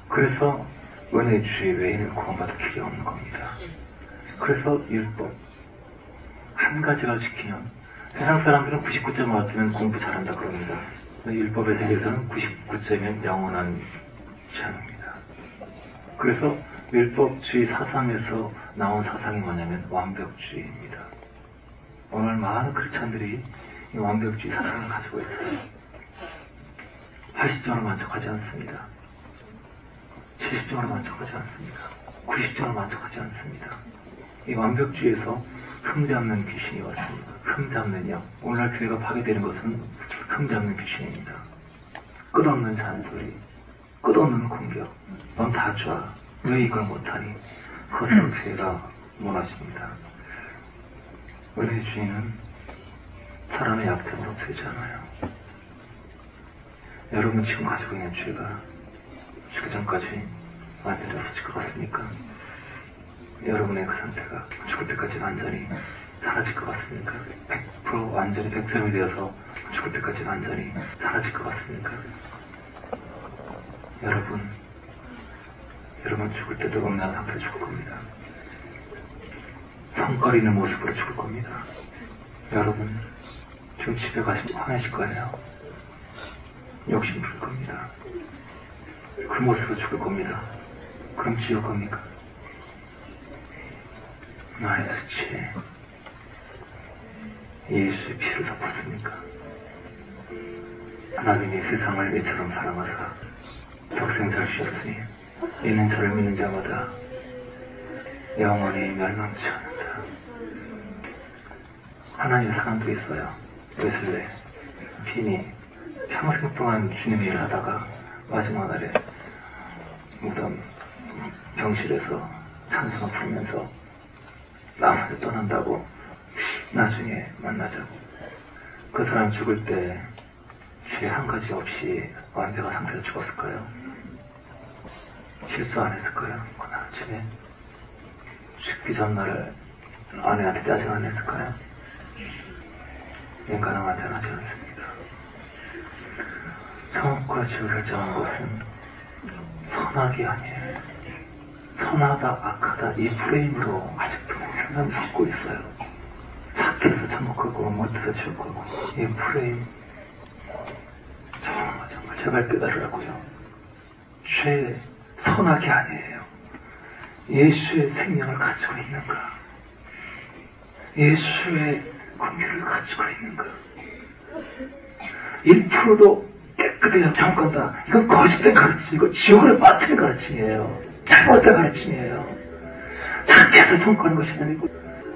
그래서 은혜의 주의 외에는 구원받을 길이 없는 겁니다. 그래서 율법 한 가지가 지키면 세상 사람들은 99점 맞으면 공부 잘한다 그럽니다. 율법의 세계에서는 99점이면 영원한 시험입니다. 그래서 율법주의 사상에서 나온 사상이 뭐냐면 완벽주의입니다. 오늘 많은 크리스찬들이 이 완벽주의 사상을 가지고 있어요. 80점으로 만족하지 않습니다. 70점으로 만족하지 않습니다. 90점으로 만족하지 않습니다. 이 완벽주의에서 흠잡는 귀신이 왔습니다. 흠잡는 영. 오늘날 교회가 파괴되는 것은 흠잡는 귀신입니다. 끝없는 잔소리, 끝없는 공격. 넌 다 좋아. 왜 이걸 못하니? 그것으로 교회가 무너집니다. 은혜의 주인은 사람의 약점으로 되지 않아요. 여러분 지금 가지고 있는 죄가 죽기 전까지 완전히 없어질 것 같습니까? 여러분의 그 상태가 죽을 때까지 완전히 사라질 것 같습니까? 100% 완전히 100점이 되어서 죽을 때까지 완전히 사라질 것 같습니까? 여러분 죽을 때도 없는 상태로 죽을 겁니다. 성거리는 모습으로 죽을 겁니다. 여러분 지금 집에 가시면 화내실 거예요. 욕심 부릴 겁니다. 그 모습으로 죽을 겁니다. 그럼 지옥 겁니까? 나의 수치에 예수의 피를 덮었습니까? 하나님이 세상을 이처럼 사랑하사 독생자를 주셨으니 이는 저를 믿는 자마다 영원히 멸망치 않는다. 하나님의 사랑도 있어요. 웨슬레, 빈이 평생 동안 주님의 일을 하다가 마지막 날에 무덤 병실에서 찬송을 부르면서 나무를 떠난다고 나중에 만나자고. 그 사람 죽을 때 죄 한 가지 없이 완벽한 상태로 죽었을까요? 실수 안 했을까요? 그날 아침에 죽기 전날 아내한테 짜증 안 했을까요? 인간은 안전하지 않습니다. 선악과 죄를 결정한 것은 선악이 아니에요. 선하다, 악하다 이 프레임으로 아직도 세상을 잡고 있어요. 착해서 참혹하고 못해서 지옥하고 이 프레임 정말 제발 깨달으라고요. 죄 선악이 아니에요. 예수의 생명을 가지고 있는가? 예수의 공유를 가지고 있는가? 1%도 깨끗해서 잠깐다. 이건 거짓된 가르침이고 지옥으로 빠뜨린 가르침이에요. 잘못된 가르침이에요. 착해서 청구하는 것이 아니고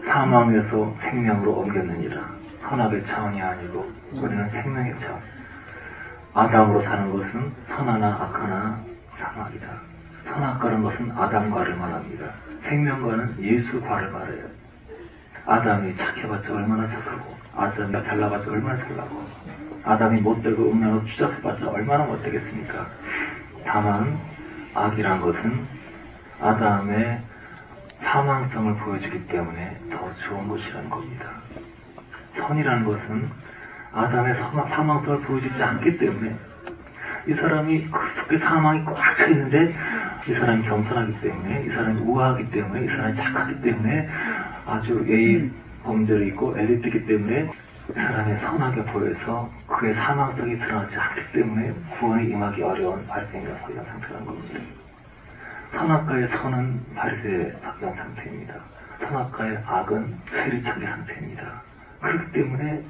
사망에서 생명으로 옮겼느니라. 선악의 차원이 아니고 우리는 생명의 차원. 아담으로 사는 것은 선하나 악하나 사망이다. 선악과라는 것은 아담과를 말합니다. 생명과는 예수과를 말해요. 아담이 착해봤자 얼마나 착하고 아담이 잘나봤자 얼마나 잘나고 아담이 못되고 음란하고 추잡해봤자 얼마나 못되겠습니까? 다만 악이란 것은 아담의 사망성을 보여주기 때문에 더 좋은 것이라는 겁니다. 선이라는 것은 아담의 사망성을 보여주지 않기 때문에 이 사람이 그 속에 사망이 꽉 차 있는데 이 사람이 겸손하기 때문에, 이 사람이 우아하기 때문에, 이 사람이 착하기 때문에, 아주 예의 범죄를 있고 엘리트이기 때문에 이 사람이 선하게 보여서 그의 사망성이 드러나지 않기 때문에 구원에 임하기 어려운 바리새인과 서기관 상태라는 겁니다. 선악과의 선은 바리새의 서기관 상태입니다. 선악과의 악은 세리차기 상태입니다. 그렇기 때문에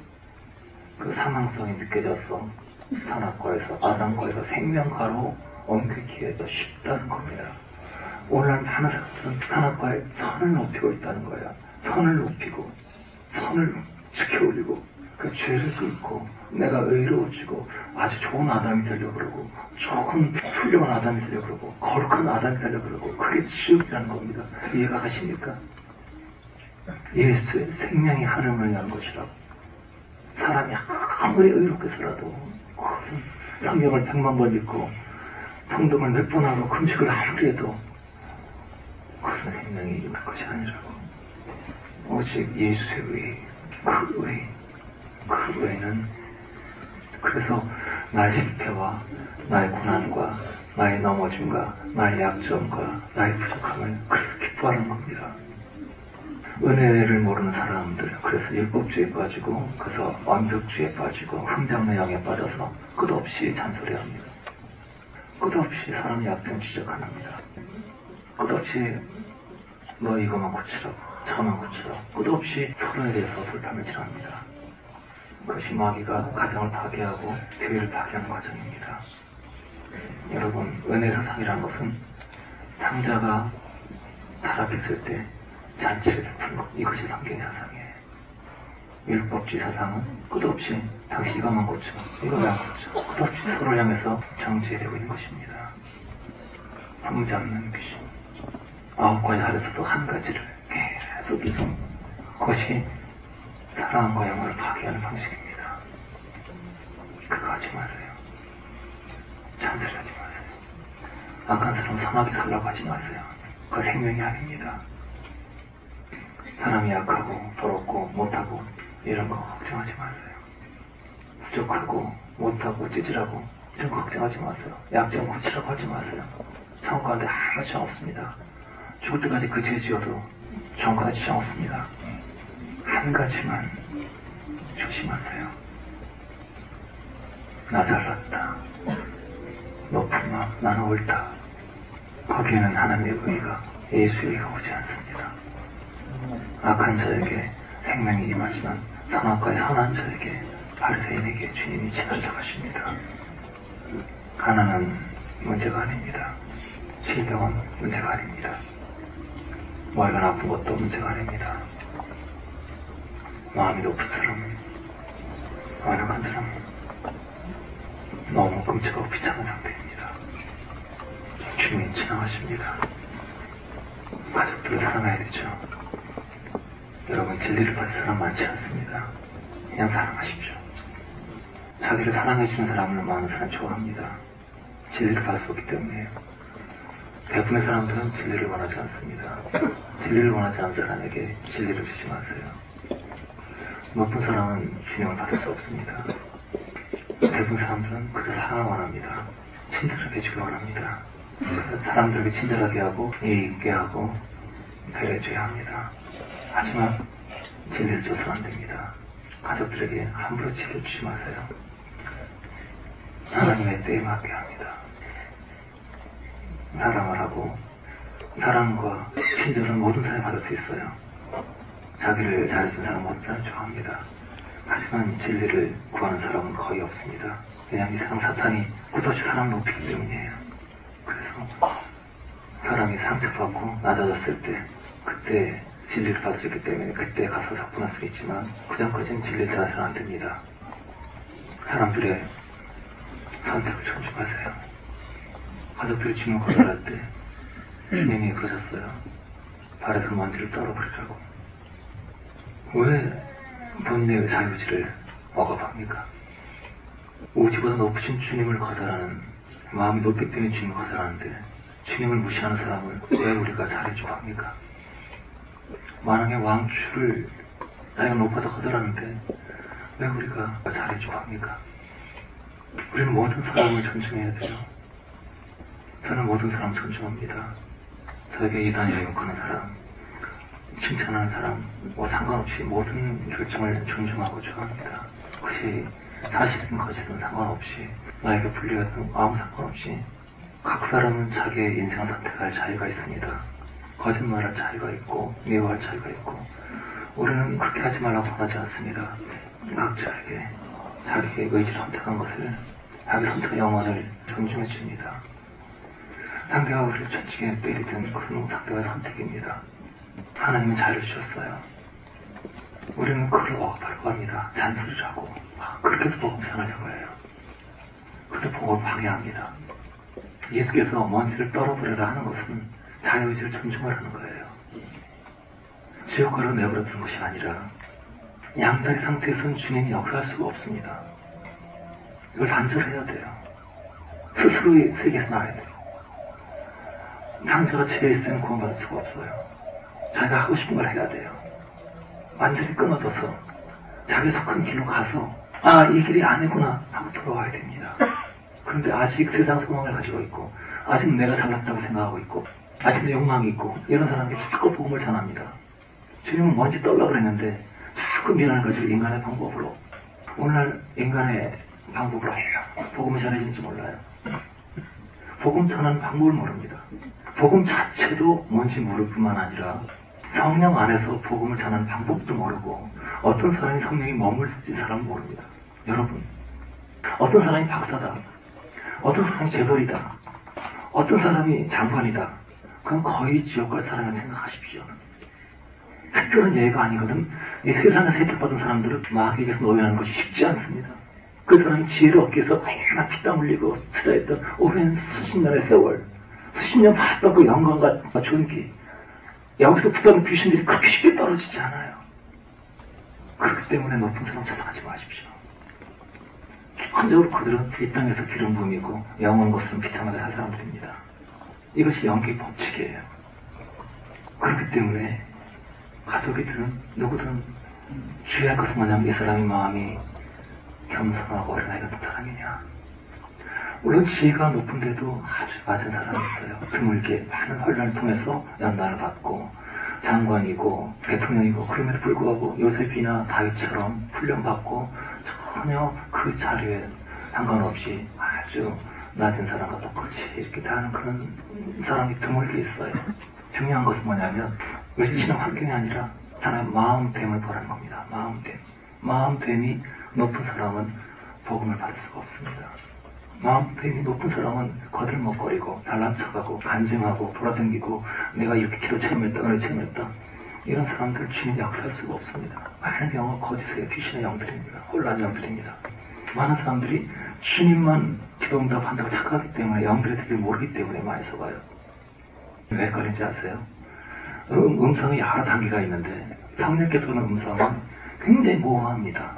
그 사망성이 느껴져서 선악과에서 아담과에서 생명과로 옮기기에도 쉽다는 겁니다. 오늘 많은 사람들은 선악과의 선을 높이고 있다는 거예요. 선을 높이고 선을 지켜올리고 그 죄를 뚫고 내가 의로워지고 아주 좋은 아담이 되려고 그러고 조금 훌륭한 아담이 되려고 그러고 거룩한 아담이 되려고 그러고 그게 지옥이라는 겁니다. 이해가 가십니까? 예수의 생명이 하늘을 위한 것이라고. 사람이 아무리 의롭게 살아도 그것은 성경을 100만 번 읽고 성경을 몇 번 하고 금식을 아무리 해도 그것은 생명이 임할 것이 아니라고. 오직 예수의 의, 그 의는 그래서 나의 실패와 나의 고난과 나의 넘어짐과 나의 약점과 나의 부족함을 그래서 기뻐하는 겁니다. 은혜를 모르는 사람들, 그래서 율법주의에 빠지고 그래서 완벽주의에 빠지고 흥정내양에 빠져서 끝없이 잔소리합니다. 끝없이 사람의 약점 지적합니다. 끝없이 너 이것만 고치라고, 저만 고치라고 끝없이 서로에 대해서 불판을 칠합니다. 그것이 마귀가 가정을 파괴하고 교회를 파괴하는 과정입니다. 여러분, 은혜의 사상이라는 것은 상자가 타락했을 때 잔치를 베푸는 것, 이것이 성경의 사상이에요. 율법주의 사상은 끝없이 당신 이것만 고쳐, 이거 왜 안 고쳐, 끝없이 서로를 향해서 정죄되고 있는 것입니다. 흠잡는 귀신, 9가지 하루에서도 한 가지를 계속 이성, 그것이 사랑과 영혼을 파괴하는 방식입니다. 그거 하지 마세요. 잔소리 하지 마세요. 악한 사람 선하게 살라고 하지 마세요. 그거 생명이 아닙니다. 사람이 약하고 더럽고 못하고 이런 거 걱정하지 마세요. 부족하고 못하고 찌질하고 이런 거 걱정하지 마세요. 약점 고치라고 하지 마세요. 천국 가운데 아무 지장 없습니다. 죽을 때까지 그 죄 지어도 천국 가운데 지장 없습니다. 한 가지만 조심하세요. 나 잘났다. 높은 마음, 나는 옳다. 거기에는 하나님의 의가, 예수의 의가 오지 않습니다. 악한 자에게 생명이 임하지만 선악과의 선한 자에게, 바리새인에게 주님이 지나쳐가십니다. 가난은 문제가 아닙니다. 질병은 문제가 아닙니다. 머리가 나쁜 것도 문제가 아닙니다. 마음이 높은 사람은, 완악한 사람은 너무 끔찍하고 비참한 상태입니다. 주님이 지나가십니다. 가족들을 사랑해야 되죠. 여러분, 진리를 받을 사람 많지 않습니다. 그냥 사랑하십시오. 자기를 사랑해주는 사람을 많은 사람 좋아합니다. 진리를 받을 수 없기 때문에요. 대부분의 사람들은 진리를 원하지 않습니다. 진리를 원하지 않는 사람에게 진리를 주지 마세요. 높은 사람은 주님을 받을 수 없습니다. 대부분 사람들은 그저 사랑을 원합니다. 친절하게 해주길 원합니다. 사람들에게 친절하게 하고 예의 있게 하고 배려해줘야 합니다. 하지만 진리를 줘서는 안 됩니다. 가족들에게 함부로 진리를 주지 마세요. 하나님의 때에 맞게 합니다. 사랑을 하고 사랑과 친절은 모든 사람이 받을 수 있어요. 자기를 잘해준 사람 모든 사람 좋아합니다. 하지만 진리를 구하는 사람은 거의 없습니다. 왜냐하면 이 세상 사탄이 끝없이 사람 높이기 때문이에요. 그래서 사람이 상처받고 낮아졌을 때 그때 진리를 받을 수 있기 때문에 그때 가서 접근할 수 있지만 그전까지는 진리를 따라서는 안 됩니다. 사람들의 선택을 존중하세요. 가족들이 주님을 거절할 때 주님이 그러셨어요. 발에서 먼지를 떨어버리라고. 왜 본인의 자유지를 억압합니까? 우주보다 높으신 주님을 거절하는 마음이 높기 때문에 주님을 거절하는데 주님을 무시하는 사람을 왜 우리가 잘해주고 합니까? 만왕의 왕추를 나이가 높아서 거절하는데 왜 우리가 잘해주고 합니까? 우리는 모든 사람을 존중해야 돼요. 저는 모든 사람 존중합니다. 저에게 이단이라 욕하는 사람, 칭찬하는 사람, 상관없이 모든 결정을 존중하고 좋아합니다. 혹시 사실은 거짓은 상관없이, 나에게 불리하든 아무 상관없이 각 사람은 자기의 인생을 선택할 자유가 있습니다. 거짓말할 자유가 있고 미워할 자유가 있고, 우리는 그렇게 하지 말라고 하지 않습니다. 각자에게 자기의 의지를 선택한 것을, 자기 선택의 영혼을 존중해 줍니다. 상대가 우리를 천칭에 때리든 그것은 상대와의 선택입니다. 하나님은 자유를 주셨어요. 우리는 그를 억압하려고 합니다. 잔소리를 하고 그렇게 해서 복음 전하려고 해요. 그래서 복음을 방해합니다. 예수께서 먼지를 떨어버려라 하는 것은 자유의지를 존중하라는 거예요. 지옥가로 내버려두는 것이 아니라 양다리 상태에서는 주님이 역사할 수가 없습니다. 이걸 단절해야 돼요. 스스로의 세계에서 나와야 돼요. 상처가 집에 있으면 구원받을 수가 없어요. 자기가 하고 싶은 걸 해야 돼요. 완전히 끊어져서 자기 속한 길로 가서 이 길이 아니구나 하고 돌아와야 됩니다. 그런데 아직 세상 소망을 가지고 있고, 아직 내가 잘났다고 생각하고 있고, 아직 내 욕망이 있고, 이런 사람들이 자꾸 복음을 전합니다. 주님은 먼지 떨려고 그랬는데 자꾸 미련을 가지고 인간의 방법으로, 오늘날 인간의 방법으로 해요. 복음을 전해질지 몰라요. 복음 전하는 방법을 모릅니다. 복음 자체도 뭔지 모를 뿐만 아니라 성령 안에서 복음을 전하는 방법도 모르고, 어떤 사람이 성령이 머물지 사람은 모릅니다. 여러분, 어떤 사람이 박사다, 어떤 사람이 재벌이다, 어떤 사람이 장관이다, 그건 거의 지옥 갈 사람이라고 생각하십시오. 특별한 예가 아니거든. 이 세상에서 혜택받은 사람들은 마귀에게서 노예하는 것이 쉽지 않습니다. 그 사람이 지혜를 얻기 위해서 얼마나 피땀 흘리고 투자했던 오랜 수십 년의 세월, 수십 년 봤던 그 영광과 존귀, 여기서 붙어있는 귀신들이 그렇게 쉽게 떨어지지 않아요. 그렇기 때문에 높은 사람 찾아가지 마십시오. 기본적으로 그들은 이 땅에서 기름 부음이고 영원 것은 비참하게 할 사람들입니다. 이것이 영계의 법칙이에요. 그렇기 때문에 가족이든 누구든 주의할 것은 뭐냐면, 이 사람의 마음이 겸손하고 어린아이 같은 사람이냐. 물론 지혜가 높은데도 아주 낮은 사람이 있어요. 드물게 많은 혼란을 통해서 연단을 받고 장관이고 대통령이고, 그럼에도 불구하고 요셉이나 다윗처럼 훈련받고 전혀 그 자리에 상관없이 아주 낮은 사람과 똑같이 이렇게 다하는 그런 사람이 드물게 있어요. 중요한 것은 뭐냐면, 외치는 환경이 아니라 사람의 마음됨을 보라는 겁니다. 마음됨이 높은 사람은 복음을 받을 수가 없습니다. 마음됨이 높은 사람은 거들먹거리고 잘난 척하고 간증하고 돌아다니고 내가 이렇게 기도 체험했다, 은혜 체험했다, 이런 사람들 주님이 역사할 수가 없습니다. 많은 경우 거짓의 귀신의 영들입니다. 혼란의 영들입니다. 많은 사람들이 주님만 기도응답한다고 착각하기 때문에 영들의 뜻을 모르기 때문에 많이 속아요. 왜 그런지 아세요? 음성이 여러 단계가 있는데 성령께서 오는 음성은 굉장히 모호합니다.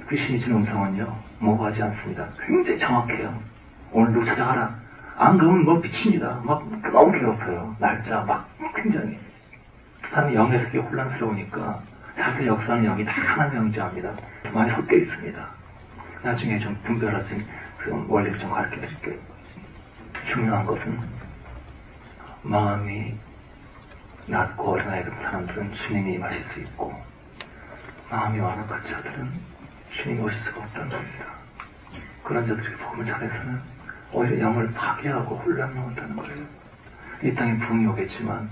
귀신이 주는 음성은요, 모호하지 않습니다. 굉장히 정확해요. 오늘 누구 찾아가라. 안 그러면 뭐 미칩니다. 막 너무 괴롭혀요. 날짜 막 굉장히. 사람이 영의 세계 혼란스러우니까 자기 역사는 영이 다 하나님 영지합니다. 많이 섞여 있습니다. 나중에 좀 분별하신 그 원리를 좀 가르쳐 드릴게요. 중요한 것은 마음이 낮고 어린아이 같은 사람들은 주님이 임하실 수 있고, 마음이 완악한 자들은 주님이 오실 수가 없다는 겁니다. 그런 자들이 복음을 잘해서는 오히려 영을 파괴하고 혼란을 온다는 거예요. 이 땅에 부흥이 오겠지만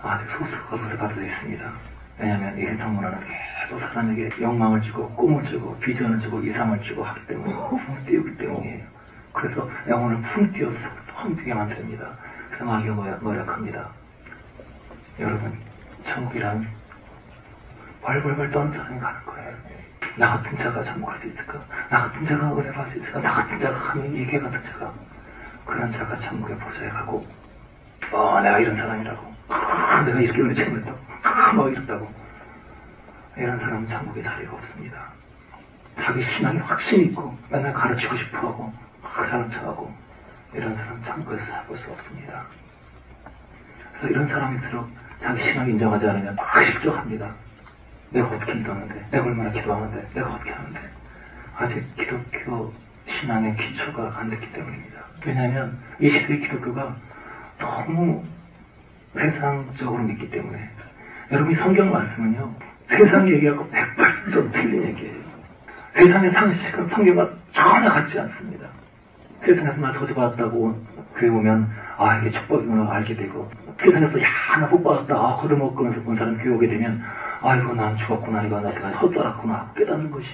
아직 소수가 받을 있습니다. 왜냐하면 이 세상 문화는 계속 사람에게 욕망을 주고 꿈을 주고 비전을 주고 이상을 주고 하기 때문에 풍 띄우기 때문이에요. 그래서 영혼을 풍 띄워서 텅비게 만듭니다. 그래서 마귀가 노력합니다. 여러분, 천국이란 벌벌벌 떠는 사람이 가는 거예요. 나 같은 자가 천국 갈 수 있을까? 나 같은 자가 은혜 받을 수 있을까? 나 같은 자가 하나님 이계 같은 자가, 그런 자가 천국의 보좌에 가고, 내가 이런 사람이라고, 내가 이렇게 은혜 체험했다고, 뭐 이랬다고, 이런 사람은 천국에 자리가 없습니다. 자기 신앙이 확신이 있고 맨날 가르치고 싶어하고 사는 척하고, 이런 사람은 천국에서 살볼 수 없습니다. 그래서 이런 사람일수록 자기 신앙 인정하지 않으면 막 실족합니다. 내가 어떻게 믿었는데, 내가 얼마나 기도하는데, 내가 어떻게 하는데. 아직 기독교 신앙의 기초가 안 됐기 때문입니다. 왜냐하면 이 시대의 기독교가 너무 세상적으로 믿기 때문에. 여러분이 성경 말씀은요, 세상 얘기하고 100% 틀린 얘기예요. 세상의 상식은 성경과 전혀 같지 않습니다. 세상에서 나 저주받았다고 교회 오면 아 이게 축복이구나 알게 되고, 세상에서 야 나 복 받았다 거듭먹으면서 본 사람 교회 오게 되면 아 이거 난 죽었구나, 이거 내가 헛살았구나 깨닫는 것이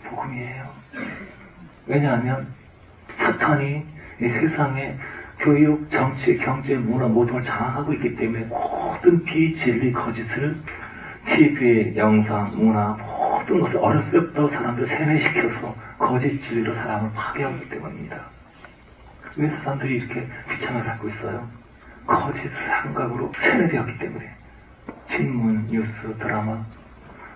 복음이에요. 왜냐하면 사탄이 이 세상에 교육, 정치, 경제, 문화 모든 걸 장악하고 있기 때문에 모든 비진리 거짓을 TV의 영상, 문화 모든 것을 어렸을 때부터 사람들 세뇌시켜서 거짓 진리로 사람을 파괴하고 있기 때문입니다. 왜 사람들이 이렇게 비참하게 살고 있어요? 거짓 생각으로 세뇌되었기 때문에. 신문, 뉴스, 드라마,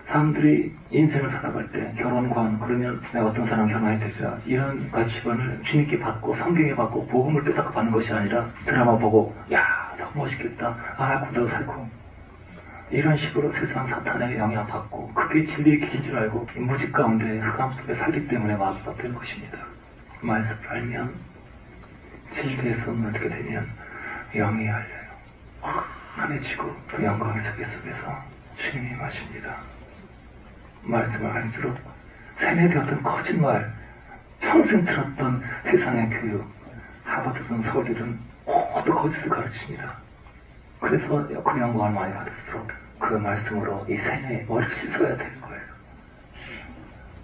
사람들이 인생을 살아갈 때 결혼관 그러면 내가 어떤 사람 결혼해야 되자 이런 가치관을 주님께 받고 성경에 받고 복음을 깨닫고 받는 것이 아니라 드라마 보고 야 너무 멋있겠다, 아 나도 살고 이런 식으로 세상 사탄에게 영향받고 그게 진리의 길인 줄 알고 무지 가운데 흑암 속에 살기 때문에 마주받는 것입니다. 말씀을 알면 진리의 손을 듣게 되면 영이 열려요. 환해지고 그 영광의 속에서 주님이 마십니다. 말씀을 할수록 세뇌되었던 거짓말, 평생 들었던 세상의 교육, 하버드든 서울대든 모두 거짓을 가르칩니다. 그래서 그 영광을 많이 받을수록 그 말씀으로 이 세뇌에 머리를 씻어야 되는 거예요.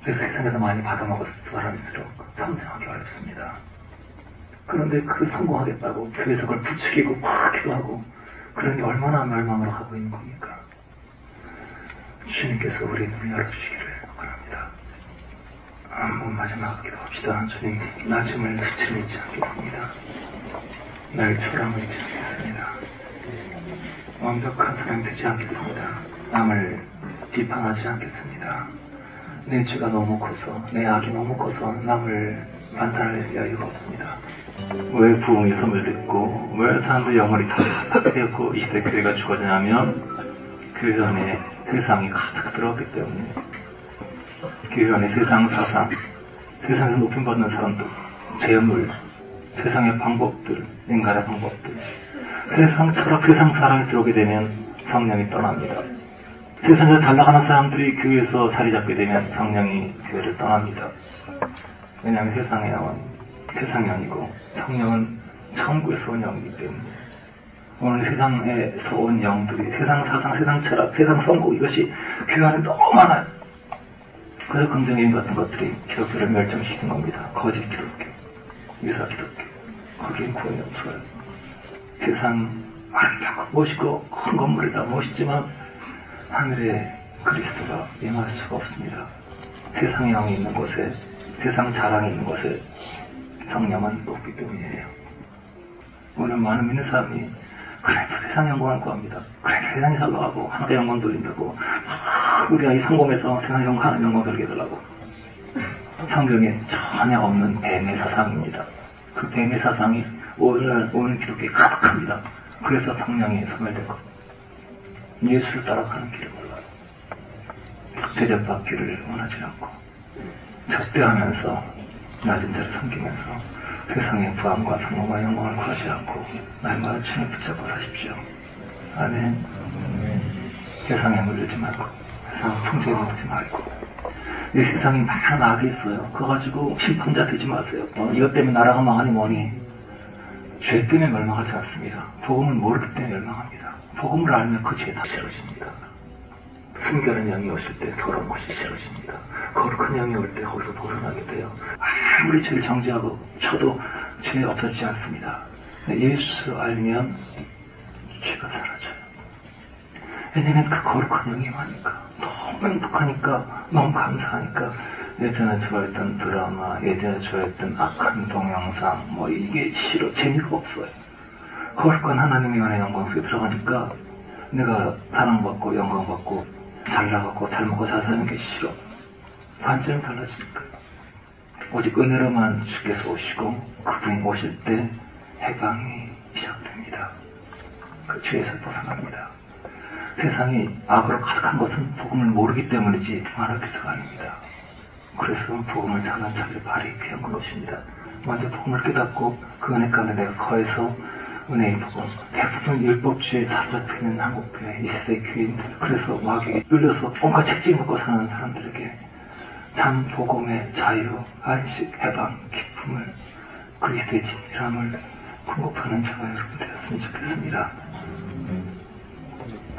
그래서 세상에서 많이 받아먹었을 사람일수록 성장하기 어렵습니다. 그런데 그 성공하겠다고 교회에서 그걸 부추기고 막 기도하고 그러니 얼마나 멸망으로 가고 있는 겁니까? 주님께서 우리 눈을 열어주시기를 원합니다. 한번 마지막 기도합시다. 주님, 나짐을 스치지 않겠습니다. 날 초람을 잊지 않겠습니다. 완벽한 사람이 되지 않겠습니다. 남을 비판하지 않겠습니다. 내 죄가 너무 커서, 내 악이 너무 커서 남을 반탄할 여유가 없습니다. 왜 부흥이 소멸됐고, 왜 사람들이 영혼이 다 되었고 이 시대 교회가 죽어지냐면 교회 안에 세상이 가득 들어왔기 때문에. 교회 안에 세상 사상, 세상에서 높임받는 사람들, 재물, 세상의 방법들, 인간의 방법들, 세상 철학, 세상 사랑이 들어오게 되면 성령이 떠납니다. 세상에서 잘 나가는 사람들이 교회에서 자리 잡게 되면 성령이 교회를 떠납니다. 왜냐하면 세상의 영은 세상이 아니고 성령은 천국에서 온 영이기 때문에. 오늘 세상에서 온 영들이 세상 사상, 세상 철학, 세상 선고 이것이 교회 안에 너무 많아요. 그래서 긍정적인 같은 것들이 기독교를 멸종시킨 겁니다. 거짓 기독교, 유사 기독교. 거기엔 구원이 없어요. 세상 아름답고 멋있고 큰 건물이다 멋있지만 하늘에 그리스도가 임할 수가 없습니다. 세상의 영이 있는 곳에, 세상 자랑이 있는 곳에 성령은 없기 때문이에요. 오늘 많은 믿는 사람이 그래도 세상 영광을 구합니다. 그래도 세상이 잘 나가고 하늘의 영광 돌린다고 우리 아이 성공해서 세상 영광 하는 영광 돌리게 해달라고. 성경에 전혀 없는 뱀의 사상입니다. 그 뱀의 사상이 오늘 기독교에 가득합니다. 그래서 성령이 소멸되고 예수를 따라가는 길을 몰라요. 대접받기를 원하지 않고 적대하면서 낮은 자를 섬기면서 세상의 부함과 성공과 영광을 구하지 않고 날마다 주님을 붙잡고 사십시오. 아멘. 세상에 물들지 말고 세상 풍조에 물들지 말고. 이 세상에 많은 악이 있어요. 그거 가지고 심판자 되지 마세요. 이것 때문에 나라가 망하니 뭐니. 죄 때문에 멸망하지 않습니다. 복음은 모르기 때문에 멸망합니다. 복음을 알면 그 죄 다 싫어집니다. 순결한 영이 오실 때 더러운 것이 싫어집니다. 거룩한 영이 올 때 거기서 벗어나게 돼요. 아무리 죄를 정죄하고 쳐도 죄 없어지지 않습니다. 예수 알면 죄가 사라져요. 왜냐면 그 거룩한 영이 많으니까, 너무 행복하니까, 너무 감사하니까. 예전에 좋아했던 드라마, 예전에 좋아했던 악한 동영상, 이게 싫어, 재미가 없어요. 거룩한 하나님의 은혜 영광 속에 들어가니까 내가 사랑받고 영광받고 잘 나가고 잘 먹고 잘 사는 게 싫어. 완전히 달라지니까. 오직 은혜로만 주께서 오시고 그분이 오실 때 해방이 시작됩니다. 그 죄에서 벗어납니다. 세상이 악으로 가득한 것은 복음을 모르기 때문이지 만학교서가 아닙니다. 그래서 복음을 차근차근 바르게 한 것입니다. 먼저 복음을 깨닫고 그 은혜 가운데 내가 거해서 은혜의 복음, 대부분 율법주의에 사로잡히는 한국교회 20세기 교인들, 그래서 마귀에 끌려서 온갖 책임을 먹고 사는 사람들에게 참 복음의 자유, 안식, 해방, 기쁨을, 그리스도의 진실함을 공급하는 저와 여러분 되었으면 좋겠습니다.